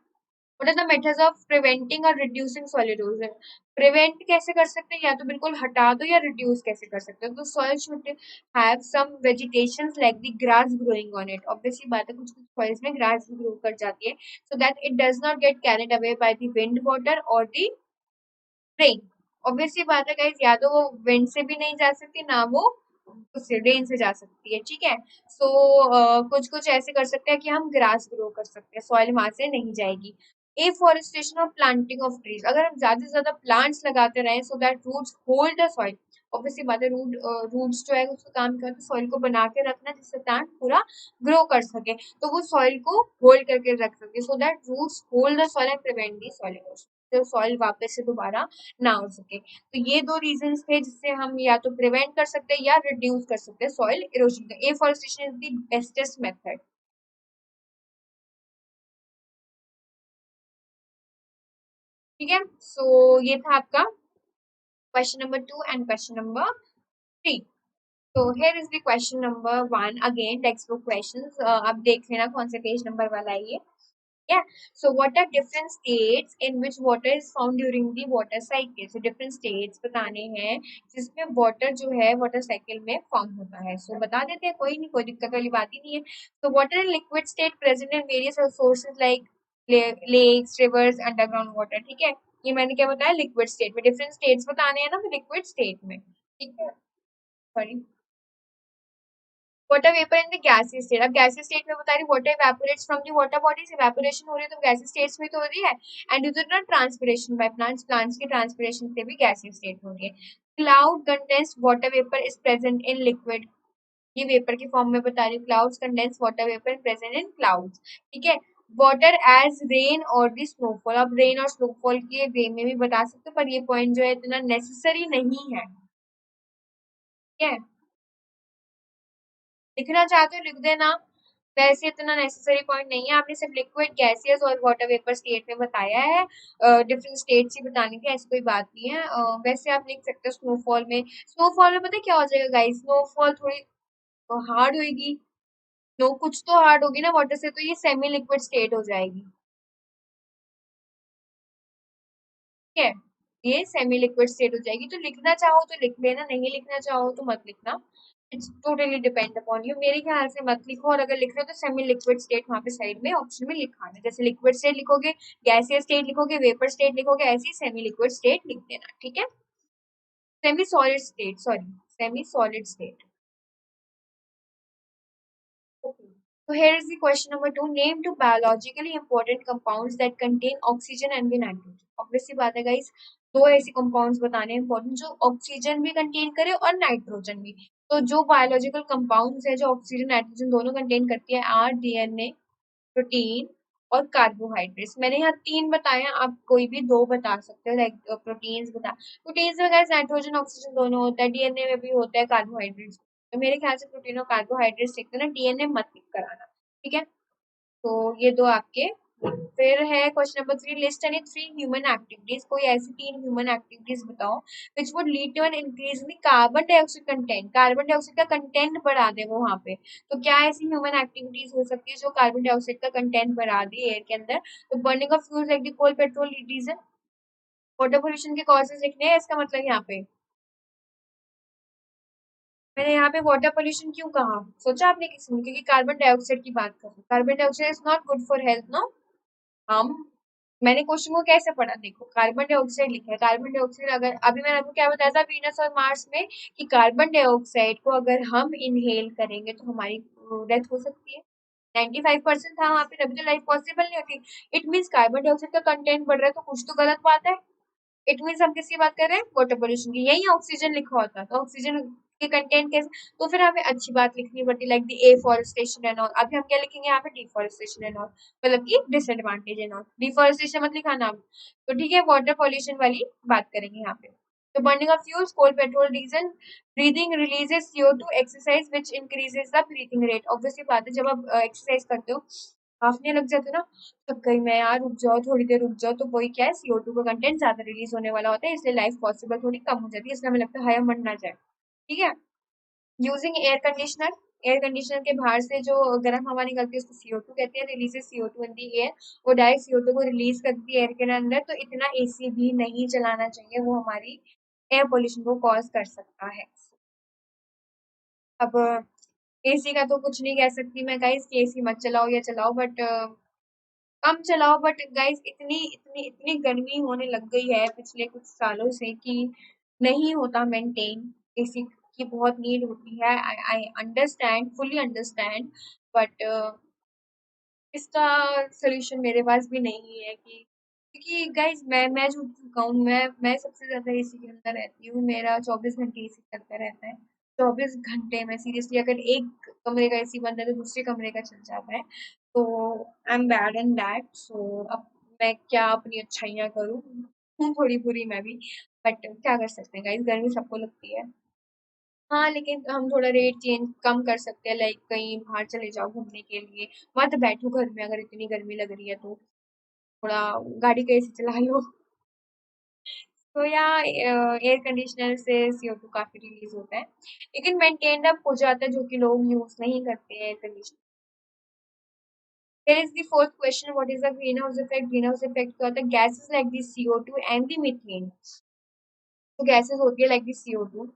what are the methods of preventing और रिड्यूसिंग सॉइल इरोजन? प्रिवेंट कैसे कर सकते हैं, या तो बिल्कुल हटा दो, या रिड्यूस कैसे कर सकते हो। तो soil should have some vegetations like the grass growing on it. Obviously बात है, कुछ कुछ सॉइल्स में ग्रास भी ग्रो कर जाती है, so that it does not get carried away by the wind, water और द रेन। ऑब्वियसली बात है गाइस, या तो वो विंड से भी नहीं जा सकती, ना वो उससे रेन से जा सकती है। ठीक है, सो कुछ कुछ ऐसे कर सकते हैं कि हम ग्रास ग्रो कर सकते हैं, सॉइल वहां से नहीं जाएगी। एफॉरेस्टेशन और प्लांटिंग ऑफ ट्रीज, अगर हम ज्यादा से ज्यादा प्लांट्स लगाते रहे so that roots hold the soil. Obviously बात है, रूट्स जो है उसका काम क्या होता है, सॉइल को बना के रखना जिससे प्लांट पूरा ग्रो कर सके, तो वो सॉइल को होल्ड करके रख सके, so that roots hold the soil and prevent the soil erosion, तो सॉइल वापस से दोबारा ना हो सके। तो ये दो रीजंस थे जिससे हम या तो प्रिवेंट कर सकते हैं या रिड्यूस कर सकते हैं सॉइल इरोजन का। Afforestation is the bestest method. ठीक है, सो ये था आपका question number 2 and question number 3। तो here is the question number 1 again, textbook questions। आप देख लेना कौन से पेज नंबर वाला है ये। Yeah. So what are different states in which water is found during the water cycle? So different states बताने हैं जिसमें water जो है water cycle में form होता है। So बता देते हैं, कोई नहीं, कोई दिक्कत वाली बात ही नहीं है। So water in liquid state present in various sources like lakes, rivers, underground water। ठीक है, ये मैंने क्या बताया, लिक्विड स्टेट में। डिफरेंट स्टेट्स बताने हैं ना, तो लिक्विड स्टेट में। ठीक है, sorry, water vapour in the गैसीय स्टेट। अब गैसीय स्टेट में बता रही, water evaporates from the water bodies, evaporation हो रही है तो गैसीय स्टेट्स में तो हो रही है। And due to transpiration by plants, plants की ट्रांसपिरेशन से भी गैसीय स्टेट हो रही है। Cloud condensed water vapour is present in liquid, ये वेपर के फॉर्म में बता रही, clouds condensed water vapour present in clouds. ठीक है, वाटर एज रेन और दी स्नोफॉल, अब रेन और स्नोफॉल के वे में भी बता सकते हो, पर ये पॉइंट जो है इतना नेसेसरी नहीं है। ठीक है, लिखना चाहते हो लिख देना, वैसे इतना नेसेसरी पॉइंट नहीं है, आपने सिर्फ लिक्विड, गैसियस और वाटर वेपर स्टेट में बताया है, डिफरेंट स्टेट्स ही बताने की ऐसी कोई बात नहीं है। वैसे आप लिख सकते हो स्नोफॉल में, स्नोफॉल में पता है क्या हो जाएगा गाइस, स्नोफॉल थोड़ी हार्ड होएगी, स्नो कुछ तो हार्ड होगी ना वाटर से, तो ये सेमी लिक्विड स्टेट हो जाएगी, ठीक है, ये सेमी लिक्विड स्टेट हो जाएगी। तो लिखना चाहो तो लिख लेना, नहीं लिखना चाहो तो मत लिखना, it's totally depend upon you. मेरे ख्याल से मत लिखो, और अगर लिख रहे हो तो सेमी लिक्विड स्टेट वहां पे साइड में ऑप्शन में लिखा है, जैसे लिक्विड स्टेट लिखोगे, गैसियस स्टेट लिखोगे, वेपर स्टेट लिखोगे, ऐसे ही सेमी लिक्विड स्टेट लिख देना, ठीक है। Semi solid state, sorry, semi solid state. Okay. So here is the question number 2. Name two biologically important compounds that contain oxygen and भी nitrogen. Obviously बात है guys, दो ऐसे compounds बताने हैं important जो ऑक्सीजन भी कंटेन करे और नाइट्रोजन भी। तो जो बायोलॉजिकल कंपाउंड्स है जो ऑक्सीजन नाइट्रोजन दोनों कंटेन करती है, आर, डीएनए, प्रोटीन और कार्बोहाइड्रेट्स। मैंने यहाँ तीन बताए हैं, आप कोई भी दो बता सकते हो, लाइक प्रोटीन्स बता, प्रोटीन्स में गाइस नाइट्रोजन ऑक्सीजन दोनों होता है, डीएनए में भी होता है, कार्बोहाइड्रेट्स, तो मेरे ख्याल से प्रोटीन और कार्बोहाइड्रेट्स लिखते हैं ना, डीएनए मत लिख कराना, ठीक है। तो ये दो आपके। फिर है question number 3, list any 3 human activities, कोई ऐसी तीन ह्यूमन एक्टिविटीज बताओ which would lead to an increase in carbon dioxide content, carbon dioxide का कंटेंट बढ़ा दे वो वहां पे। तो क्या ऐसी ह्यूमन एक्टिविटीज हो सकती है जो कार्बन डाइऑक्साइड का कंटेंट बढ़ा दी एयर के अंदर? तो burning of fuels like coal, petrol, diesel. Water pollution के कॉजेज लिखने हैं, इसका मतलब यहाँ पे मैंने यहाँ पे वाटर पोल्यूशन क्यों कहा, सोचा आपने किसी ने? क्योंकि कार्बन डाइऑक्साइड की बात कर रहे हैं, carbon dioxide is not good for health, no. हम मैंने क्वेश्चन को कैसे पढ़ा, देखो कार्बन डाइऑक्साइड लिखा है, कार्बन डाइऑक्साइड अगर अभी मैंने आपको क्या बताया था वीनस और मार्स में, कि कार्बन डाइऑक्साइड को अगर हम इनहेल करेंगे तो हमारी डेथ हो सकती है, 95% था वहां पे, तभी तो लाइफ पॉसिबल नहीं होती। इट मीन्स कार्बन डाइऑक्साइड का कंटेंट बढ़ रहा है, तो कुछ तो गलत बात है। इट मीन्स हम किसकी बात कर रहे हैं, वाटर पोल्यूशन की। यही ऑक्सीजन लिखा होता है, तो ऑक्सीजन के कंटेंट कैसे, तो फिर हमें अच्छी बात लिखनी पड़ती, like the afforestation and all. अभी हम क्या लिखेंगे यहाँ पे, डिफॉरेस्टेशन एंड ऑल, मतलब कि डिसएडवांटेज एंड ऑल, डिफॉरेस्टेशन मत लिखाना आप। तो ठीक है, वाटर पॉल्यूशन वाली बात करेंगे यहाँ पे। तो burning of fuels, coal, petrol, diesel, breathing releases CO2, exercise which increases the breathing rate. Obviously बात है, जब आप एक्सरसाइज करते हो, हाफने लग जाते हो ना, थक गई मैं यार, रुक जाओ थोड़ी देर रुक जाओ, तो वही क्या है, CO2 का कंटेंट ज्यादा रिलीज होने वाला होता है, इसलिए लाइफ पॉसिबल थोड़ी कम हो जाती है, इसलिए हमें लगता है हाय हम मर ना जाए, ठीक है। Using air conditioner, air conditioner के बाहर से जो गर्म हवा निकलती है उसको CO2 कहते हैं, रिलीज CO2 इन दी एयर, वो डायरेक्ट CO2 को रिलीज करती है एयर के अंदर, तो इतना एसी भी नहीं चलाना चाहिए, वो हमारी एयर पोल्यूशन को कॉज कर सकता है। अब एसी का तो कुछ नहीं कह सकती मैं गाइस कि एसी मत चलाओ या चलाओ, बट कम चलाओ, बट गाइस इतनी इतनी इतनी गर्मी होने लग गई है पिछले कुछ सालों से कि नहीं होता मेंटेन, एसी की बहुत नीड होती है, I I understand, fully understand, but इसका सोल्यूशन मेरे पास भी नहीं है कि, क्योंकि गाइस मैं झूठ क्यों कहूँ, मैं सबसे ज्यादा एसी के अंदर रहती हूँ, मेरा 24 घंटे एसी चलता रहता है, 24 घंटे में सीरियसली अगर एक कमरे का एसी बंद है तो दूसरे कमरे का चल जाता है, तो I am bad in that. So अब मैं क्या अपनी अच्छाइयाँ करूँ, हूँ थोड़ी बुरी मैं भी, बट क्या कर सकते हैं गाइस, गर्मी सबको लगती है। हाँ, लेकिन हम थोड़ा रेट चेंज कम कर सकते हैं, लाइक कहीं बाहर चले जाओ घूमने के लिए, मत बैठो घर में अगर इतनी गर्मी लग रही है तो, थोड़ा गाड़ी का एसी चला लो। तो या एयर कंडीशनर से CO2 काफी रिलीज होता है, लेकिन मेंटेन अप हो जाता है, जो कि लोग यूज नहीं करते हैं air conditioner. Here is the fourth question, what is the greenhouse effect? Greenhouse effect क्या होता है, gases like the CO2 and the methane, तो गैसेस होती है लाइक दी CO2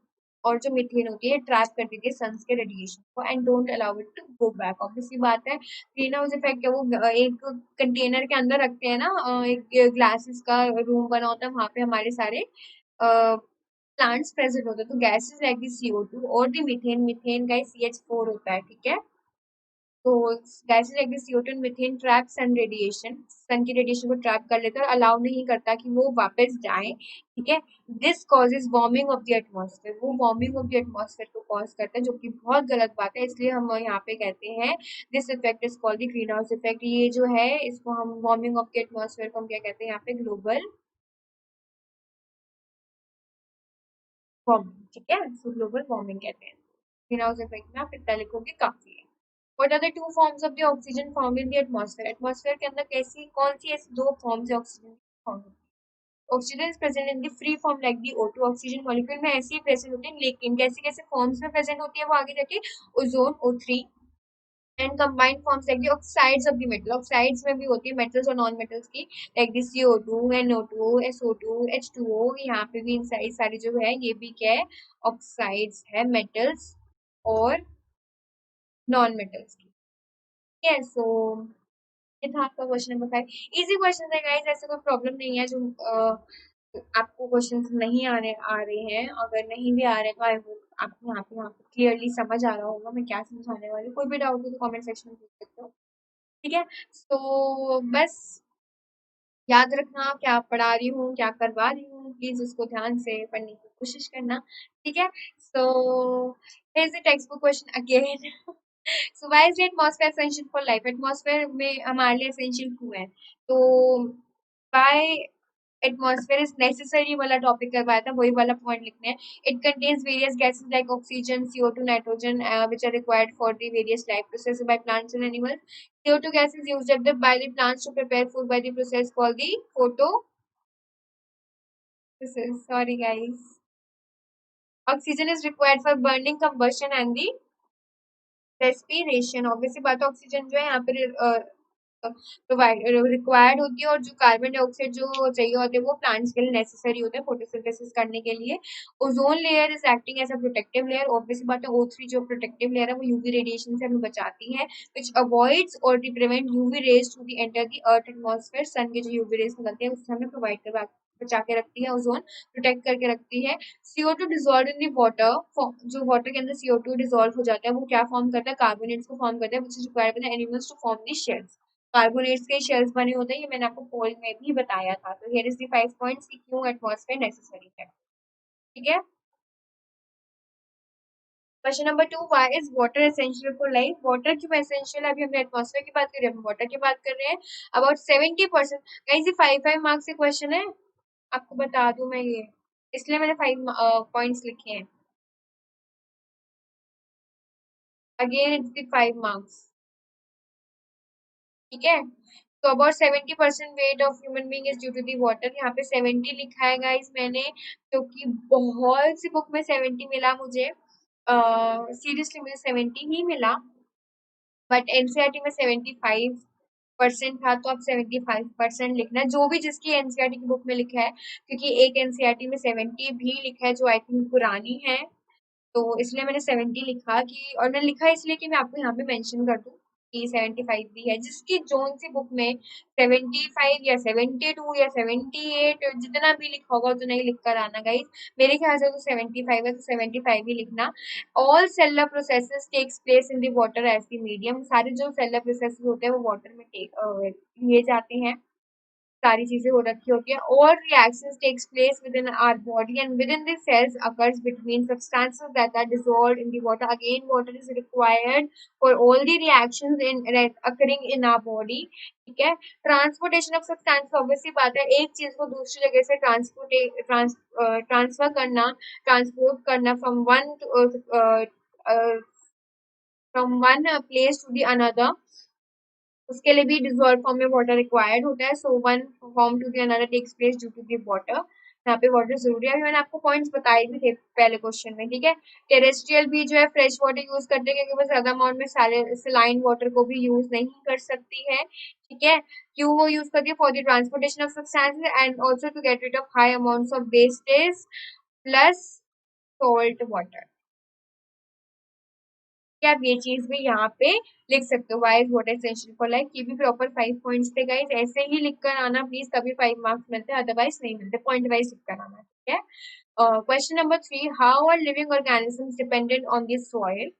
और जो मीथेन होती है, ट्रैप कर देती है सन्स के रेडिएशन को and don't allow it to go back. Obviously बात है, ग्रीन हाउस इफेक्ट है वो एक कंटेनर के अंदर रखते हैं ना, एक ग्लासेस का रूम बना होता है, वहां पे हमारे सारे प्लांट्स प्रेजेंट होते हैं, तो गैसेस लाइक दी CO2 और दी मीथेन, मीथेन का CH4 होता है, ठीक है। तो gases like this CO2 and methane trap sun radiation, sun की रेडिएशन को ट्रैप कर लेता है और अलाउ नहीं करता कि वो वापस जाए, ठीक है। This causes warming of the atmosphere, वो वार्मिंग ऑफ द एटमॉस्फेयर को कॉज करता है, जो कि बहुत गलत बात है, इसलिए हम यहाँ पे कहते हैं this effect is called the green house effect. ये जो है इसको हम वार्मिंग ऑफ द एटमॉस्फेयर को हम क्या कहते हैं यहाँ पे, ग्लोबल वार्मिंग, ठीक है, इसको ग्लोबल वार्मिंग कहते हैं। ग्रीन हाउस इफेक्ट में आप इतना लिखोगे काफी है। What are the two forms of the oxygen found in the atmosphere? Atmosphere के अंदर कैसी कौन सी ऐसी दो फॉर्म्स है oxygen found? Oxygen is present in the free form like the O2। Oxygen molecule में ऐसे ही प्रेजेंट होते हैं, लेकिन कैसे कैसे फॉर्म्स में प्रेजेंट होती है वो आगे जाके ozone O3 and combined forms like the oxides of the metal. Oxides में भी होती है मेटल्स और नॉन मेटल्स की, like the CO2, NO2, SO2, H2O। यहाँ पे भी इन सारी जो है ये भी क्या है, ऑक्साइड्स है, मेटल्स और नॉन मेटल्स की। ठीक है, सो ये था आपका क्वेश्चन नंबर 5। इजी क्वेश्चन है गाइस, ऐसे कोई प्रॉब्लम नहीं है जो आपको क्वेश्चंस नहीं आ रहे हैं। अगर नहीं भी आ रहे तो आई होप आपको यहाँ पे क्लियरली समझ आ रहा होगा मैं क्या समझाने वाली हूँ। कोई भी डाउट हो तो कमेंट सेक्शन में पूछ सकते हो। ठीक है, तो बस याद रखना क्या पढ़ा रही हूँ, क्या करवा रही हूँ, प्लीज उसको ध्यान से पढ़ने की कोशिश करना। ठीक है, so here is the text book question again. So why is the atmosphere essential for life? Atmosphere में हमारे लिए एसेंशियल क्यों है? तो व्हाई एटमॉस्फेयर इज नेसेसरी वाला टॉपिक करवाया था, वही वाला पॉइंट लिखने हैं। It contains various gases like oxygen, CO2, nitrogen which are required for the various life processes by plants and animals. CO2 gas is used up by the plants to prepare food by the process called the photosynthesis. Sorry guys. Oxygen is required for burning, combustion and the respiration. Obviously बात oxygen जो है यहाँ पे provide required होती है, और जो carbon dioxide जो चाहिए होते हैं वो प्लांट्स के लिए नेसेसरी होते हैं फोटोसिंथेसिस करने के लिए। Ozone layer is acting as a protective layer. Obviously बात है O3 जो प्रोटेक्टिव लेयर है वो यूवी रेडिएशन से हमें बचाती है, विच अवॉइड्स और to prevent UV rays to the enter the earth atmosphere. Sun के जो यूवी रेज निकलते हैं उससे हमें प्रोवाइड करवा बचा के रखती है, ओजोन प्रोटेक्ट करके रखती है। CO2 dissolve in the water, जो वाटर के अंदर CO2 डिजॉल्व हो जाता है वो क्या फॉर्म करता है, कार्बोनेट्स को फॉर्म करता है, which is required by the animals to form the shells. Carbonates के शेल्स बने होते हैं, ये मैंने आपको पोल में भी बताया था। तो हियर इज द 5 पॉइंट्स कि क्यों एटमॉस्फेयर नेसेसरी है। ठीक है, question number 2, why is water essential for life? Water क्यों एसेंशियल है? अभी हमने एटमॉस्फेयर की बात करी, हम वाटर की बात कर रहे हैं। अबाउट 70%, कहीं से 5 मार्क्स के क्वेश्चन है, आपको बता दूं मैं ये, इसलिए मैंने 5 पॉइंट्स लिखे हैं। Again it's the 5 marks. ठीक है, तो about 70% weight of human being is due to the water. यहाँ पे 70 लिखा है गाइस मैंने, क्योंकि बहुत सी बुक में 70 मिला मुझे, सीरियसली मुझे 70 ही मिला, बट एनसीईआरटी में 75% था, तो अब 75% लिखना है जो भी जिसकी एनसीईआरटी की बुक में लिखा है, क्योंकि एक एनसीईआरटी में 70 भी लिखा है जो आई थिंक पुरानी है, तो इसलिए मैंने 70 लिखा कि, और मैंने लिखा इसलिए कि मैं आपको यहाँ पे मेंशन कर दूं कि 75 भी है, जिसकी जोन सी बुक में 75 या 72 या 78 जितना भी लिखा होगा उतना ही लिख कर आना गाइस। मेरे ख्याल से तो 75 है तो 75 ही लिखना। All cellular processes takes place in the water as the medium. सारे जो सेलुलर प्रोसेसेस होते हैं वो वाटर में लिए जाते हैं, सारी चीजें हो रखी होती है। All reactions takes place within our body and within the cells occurs between substances that are dissolved in the water. Again, water is required for all the reactions in occurring in our body. ठीक है, transportation of substance, obviously बात है एक चीज को दूसरी जगह से ट्रांसफर करना, ट्रांसपोर्ट करना from one place to the another, उसके लिए भी डिजॉल्व फॉर्म में वाटर रिक्वायर्ड होता है। So one form to the another takes place due to the water. यहाँ पे वाटर जरूरी है, अभी मैंने आपको पॉइंट्स बताए भी थे पहले क्वेश्चन में। ठीक है, टेरेस्ट्रियल भी जो है फ्रेश वाटर यूज करते हैं, क्योंकि वो ज्यादा अमाउंट में सलाइन वाटर को भी यूज नहीं कर सकती है। ठीक है, क्यों वो यूज करती है? For the transportation of substances and also to get rid of high amounts of wastage plus salt water. क्या आप ये चीज भी यहाँ पे लिख सकते हो, why is water essential for life. ये भी प्रॉपर 5 पॉइंट्स थे गाइस, ऐसे ही लिख कर आना प्लीज, तभी 5 मार्क्स मिलते हैं, अदरवाइज नहीं मिलते। पॉइंट वाइज लिख कर आना। ठीक है, question number 3, how are living organisms dependent on this soil?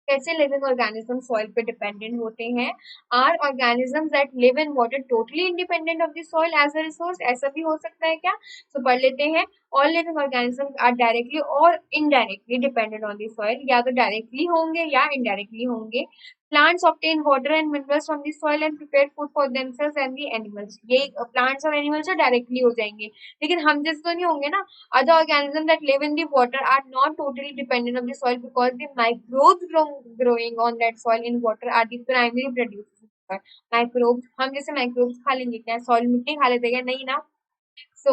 कैसे लिविंग ऑर्गेनिज्म सॉइल पे डिपेंडेंट होते हैं? Are organisms that live in water totally independent of the soil as a resource? ऐसा भी हो सकता है क्या? तो पढ़ लेते हैं। All living organism are directly और indirectly dependent on the soil, या तो डायरेक्टली होंगे या इनडायरेक्टली होंगे। Plants obtain water and minerals from the soil and prepare food for themselves and the animals. ये प्लांट्स और एनिमल्स डायरेक्टली हो जाएंगे, लेकिन हम जैसे तो नहीं होंगे ना। Other organisms that live in the water are not totally dependent on the soil because the microbes growing on that soil in water are the primary producers. Microbes, हम जैसे microbes खा लेंगे क्या? soil मिट्टी खा लेते क्या? नहीं ना। So,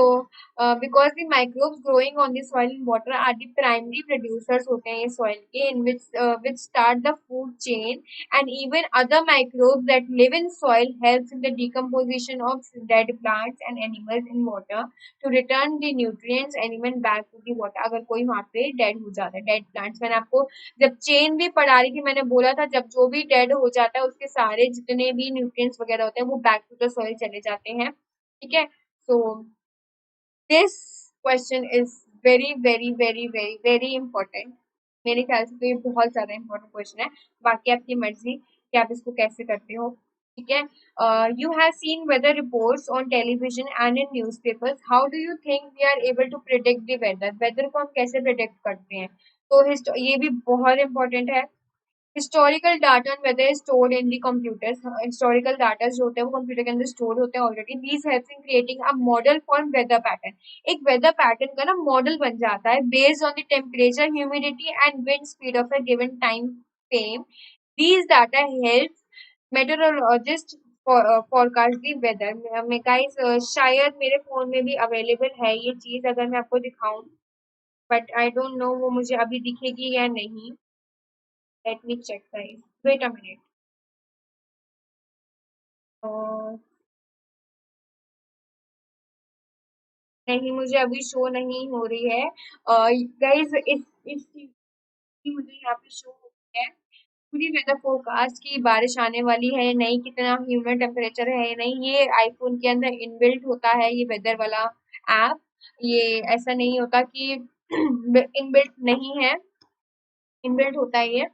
because the microbes growing on the soil and water are the primary producers होते हैं ये soil के, in which start the food chain, and even other microbes that live in soil helps in the decomposition of dead plants and animals in water to return the nutrients element back to the water। अगर कोई वहाँ पे dead हो जाता है, dead plants, मैंने आपको जब chain भी पढ़ा रही थी मैंने बोला था जब जो भी dead हो जाता है उसके सारे जितने भी nutrients वगैरह होते हैं वो back to the soil चले जाते हैं, ठीक है। So this question is very very very very very important. मेरे ख्याल से तो ये बहुत ज्यादा इंपॉर्टेंट क्वेश्चन है, बाकी आपकी मर्जी कि आप इसको कैसे करते हो, ठीक है। You have seen weather reports on television and in newspapers, how do you think we are able to predict the weather? Weather को हम कैसे प्रिडिक्ट करते हैं? तो ये भी बहुत इंपॉर्टेंट है। Historical data and weather is stored in the computers, historical data जो होते हैं वो कंप्यूटर के अंदर स्टोर होते हैं already. These helps in creating a model for weather pattern, एक वेदर पैटर्न का ना मॉडल बन जाता है based on the temperature, humidity and wind speed of a given time frame. These data helps meteorologist forecast the weather. मैं guys शायद मेरे phone में भी अवेलेबल है ये चीज, अगर मैं आपको दिखाऊं, बट आई डोंट नो वो मुझे अभी दिखेगी या नहीं। Let me check guys. Wait a minute. Uh, नहीं मुझे अभी शो नहीं हो रही है। गाइस इस चीज की मुझे यहाँ पे शो हो रही है पूरी वेदर फोरकास्ट की, बारिश आने वाली है नहीं, कितना ह्यूमन टेम्परेचर है नहीं, ये आईफोन के अंदर इनबिल्ट होता है ये वेदर वाला ऐप। ये ऐसा नहीं होता कि इनबिल्ट नहीं है, इनबिल्ट होता है ये।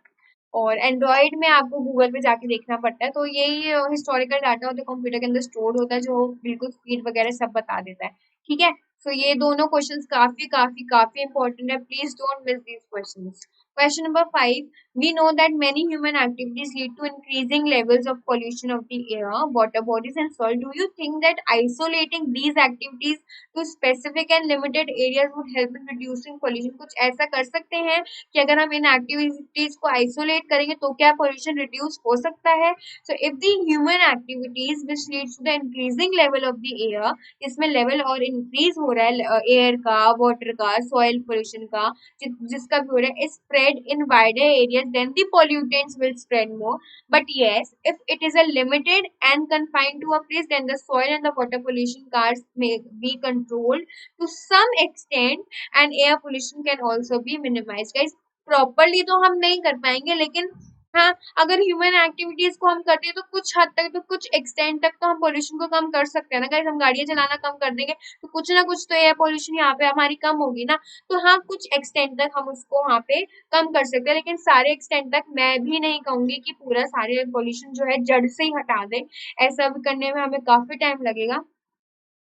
और एंड्रॉइड में आपको गूगल पे जाके देखना पड़ता है। तो यही हिस्टोरिकल डाटा होता है कंप्यूटर के अंदर स्टोर होता है जो बिल्कुल स्पीड वगैरह सब बता देता है, ठीक है। सो ये दोनों क्वेश्चंस काफी काफी काफी इंपॉर्टेंट है, please don't miss these questions. Question number 5. We know that many human activities lead to increasing levels of pollution of the air, water bodies, and soil. Do you think that isolating these activities to specific and limited areas would help in reducing pollution? कुछ ऐसा कर सकते हैं कि अगर हम इन activities को isolate करेंगे तो क्या पोल्यूशन रिड्यूस हो सकता है? So if the human activities which leads to the increasing level of the air, इसमें लेवल और इंक्रीज हो रहा है एयर का, वाटर का, सॉइल पोल्यूशन का, जिसका भी हो रहा है, spread in wider areas then the pollutants will spread more. But yes, if it is a limited and confined to a place, then the soil and the water pollution cars may be controlled to some extent, and air pollution can also be minimized। Guys, properly तो हम नहीं कर पाएंगे, लेकिन हाँ अगर human activities को हम करते हैं तो कुछ हद तक, तो कुछ एक्सटेंट तक तो हम पोल्यूशन को कम कर सकते हैं ना। अगर हम गाड़ियां चलाना कम कर देंगे तो कुछ ना कुछ तो एयर पोल्यूशन यहाँ पे हमारी कम होगी ना। तो हाँ कुछ एक्सटेंट तक हम उसको वहाँ पे कम कर सकते हैं, लेकिन सारे एक्सटेंट तक मैं भी नहीं कहूंगी कि पूरा सारे पोल्यूशन जो है जड़ से ही हटा दे। ऐसा भी करने में हमें काफी टाइम लगेगा,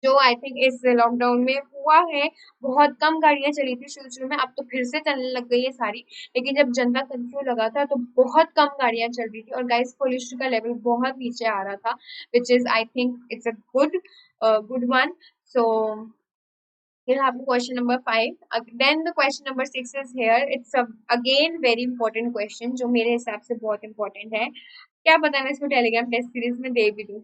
जो आई थिंक इस लॉकडाउन में हुआ है। बहुत कम गाड़ियां चली थी शुरू शुरू में, अब तो फिर से चलने लग गई है सारी। लेकिन जब जनता कर्फ्यू लगा था तो बहुत कम गाड़ियां चल रही थी और गाइस पोल्यूशन का लेवल बहुत नीचे आ रहा था, which is I think it's a good one. So here have question number 5. Then the question number 6 is here. It's a, again very important question जो मेरे हिसाब से बहुत important है। क्या पता मैं इसको टेलीग्राम टेस्ट सीरीज में दे भी दूं,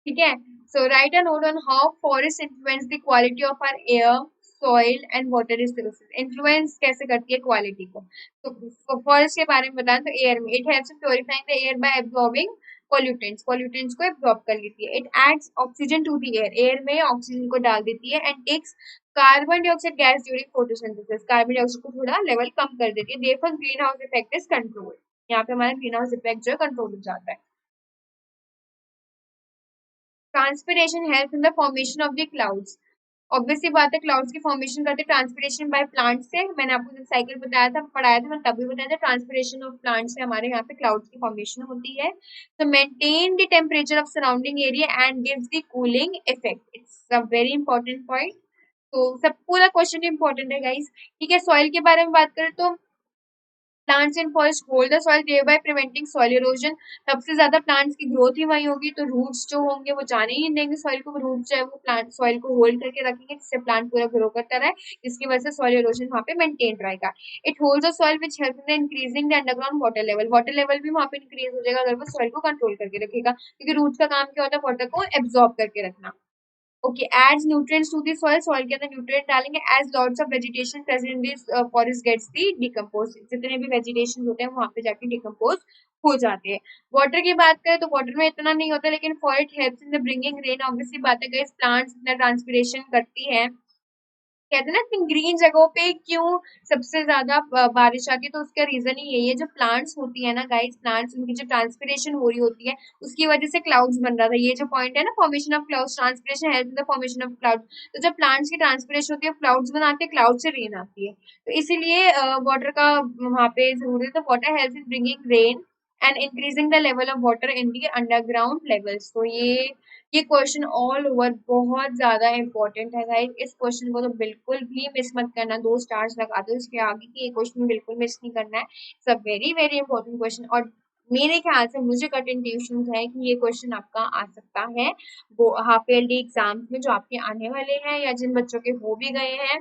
ठीक है। So write a note on how forest influence the quality of our air, soil and water resources. Influence कैसे करती है क्वालिटी को? तो फॉरेस्ट के बारे में बताएं तो एयर में it helps in purifying the air by absorbing pollutants, pollutants को एब्जॉर्ब कर लेती है। It adds oxygen to the air, air में ऑक्सीजन को डाल देती है, and takes carbon dioxide gas during photosynthesis, carbon dioxide को थोड़ा लेवल कम कर देती है। Therefore greenhouse effect is control, यहाँ पे हमारा ग्रीन हाउस इफेक्ट जो है कंट्रोल हो जाता है। Transpiration help in the formation of the clouds, obvious सी बात है क्लाउड्स की फॉर्मेशन करते ट्रांसपिरेशन बाय प्लांट से। मैंने आपको जब साइकिल बताया था, पढ़ाया था, मैं तभी बताया था ट्रांसपिरेशन ऑफ प्लांट से हमारे यहाँ पे क्लाउड्स की फॉर्मेशन होती है। तो maintain the temperature of surrounding area and gives the cooling effect, it's a very important point. तो सब पूरा क्वेश्चन इंपॉर्टेंट है गाइस। ठीक है, सॉइल के बारे में बात करें तो plants in forest hold the soil thereby preventing soil erosion. सबसे ज्यादा प्लांट्स की ग्रोथ ही वहीं होगी, तो रूट्स जो होंगे वो जाने ही नहीं देंगे सॉइल को। रूट जो है वो प्लांट सॉइल को होल्ड करके रखेंगे, जिससे प्लांट पूरा ग्रो करता रहे, जिसकी वजह से सॉइल इरोजन वहाँ पे मेंटेन रहेगा। It holds the soil which help in increasing the underground water level. Water level भी वहाँ पे इंक्रीज हो जाएगा अगर वो सॉइल को कंट्रोल करके रखेगा, क्योंकि रूट्स का काम क्या होता है, वाटर को एब्जॉर्ब करके रखना। Okay, adds nutrients to the soil. Soil के अंदर न्यूट्रिएंट डालेंगे as lots of vegetation present in this forest gets the decompose. जितने भी वेजिटेशन होते हैं वहां पे जाके डिकम्पोज हो जाते हैं। वाटर की बात करें तो वाटर में इतना नहीं होता, लेकिन for it helps in the bringing rain. Obviously बात है गाइस, प्लांट्स इतना ट्रांसपिरेशन करती है, कहते हैं ना कि ग्रीन जगहों पे क्यों सबसे ज्यादा बारिश आती है, तो उसका रीजन ही यही है। जो प्लांट्स होती है ना गाइस, प्लांट्स उनकी जो ट्रांसपिरेशन हो रही होती है उसकी वजह से क्लाउड्स बन रहा था। ये जो पॉइंट है ना, formation of clouds, transpiration help in the formation of cloud. तो जब प्लांट्स की ट्रांसपिरेशन होती है क्लाउड्स बनाते हैं, क्लाउड से रेन आती है, तो इसीलिए वाटर का वहां पे जरूरी है। तो water help in bringing rain and increasing the level of water in the underground levels. तो ये क्वेश्चन ऑल ओवर बहुत ज्यादा इंपॉर्टेंट है गाइस। इस क्वेश्चन को तो बिल्कुल भी मिस मत करना, 2 स्टार्स लगा दो इसके आगे कि ये क्वेश्चन बिल्कुल मिस नहीं करना है। It's a very very important question, और मेरे ख्याल से मुझे कट इंट्यूशन है कि ये क्वेश्चन आपका आ सकता है वो हाफ ईयरली एग्जाम्स में जो आपके आने वाले हैं, या जिन बच्चों के हो भी गए हैं।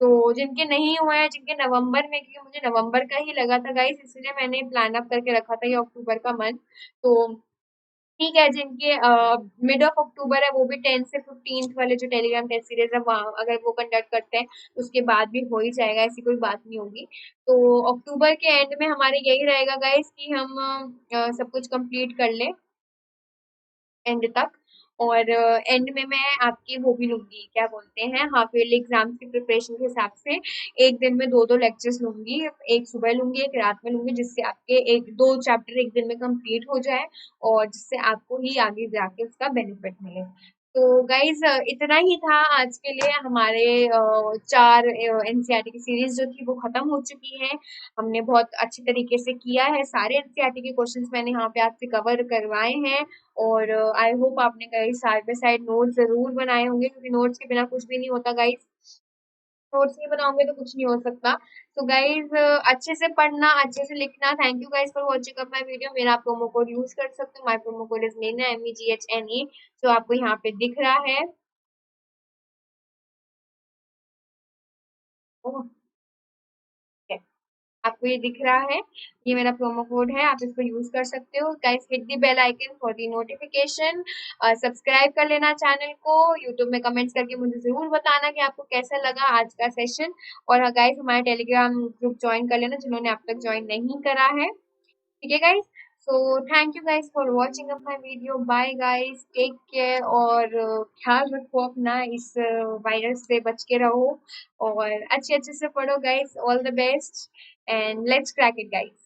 तो जिनके नहीं हुए हैं, जिनके नवंबर में, क्योंकि मुझे नवंबर का ही लगा था गाइस, इसलिए मैंने प्लान अप करके रखा था ये अक्टूबर का मंथ। तो ठीक है, जिनके मिड ऑफ अक्टूबर है वो भी 10 से 15 वाले जो टेलीग्राम टेस्ट सीरीज है वहाँ अगर वो कंडक्ट करते हैं उसके बाद भी हो ही जाएगा, ऐसी कोई बात नहीं होगी। तो अक्टूबर के एंड में हमारे यही रहेगा गाइस कि हम सब कुछ कंप्लीट कर लें एंड तक। और एंड में मैं आपकी वो भी लूंगी, क्या बोलते हैं, हाफ ईयरली एग्जाम्स की प्रिपरेशन के हिसाब से एक दिन में दो दो लेक्चर्स लूंगी। एक सुबह लूंगी, एक रात में लूंगी, जिससे आपके एक दो चैप्टर एक दिन में कंप्लीट हो जाए, और जिससे आपको ही आगे जाके उसका बेनिफिट मिले। तो गाइज इतना ही था आज के लिए। हमारे 4 एनसीईआरटी की सीरीज जो थी वो खत्म हो चुकी है। हमने बहुत अच्छे तरीके से किया है, सारे एनसीईआरटी के क्वेश्चंस मैंने यहाँ पे आपसे कवर करवाए हैं। और आई होप आपने guys side by side notes जरूर बनाए होंगे, क्योंकि नोट्स के बिना कुछ भी नहीं होता गाइस। नोट्स नहीं बनाओगे तो कुछ नहीं हो सकता। तो गाइज अच्छे से पढ़ना, अच्छे से लिखना। Thank you guys for watching up my video. मेरा प्रोमो कोड यूज कर सकते हो, my promo code is Meena MEGHNE, जो आपको यहाँ पे दिख रहा है। ओह, आपको ये दिख रहा है, ये मेरा प्रोमो कोड है, आप इसको यूज कर सकते हो guys. Hit the bell icon for the notification. Subscribe कर लेना चैनल को। यूट्यूब में कमेंट्स करके मुझे जरूर बताना कि आपको कैसा लगा आज का सेशन। और गाइस हमारे टेलीग्राम ग्रुप ज्वाइन कर लेना जिन्होंने अब तक ज्वाइन नहीं करा है। ठीक है guys, so thank you guys for watching up my video. Bye guys, take care, और ख्याल रखो अपना, इस वायरस से बच के रहो, और अच्छे अच्छे से पढ़ो guys. All the best and let's crack it guys.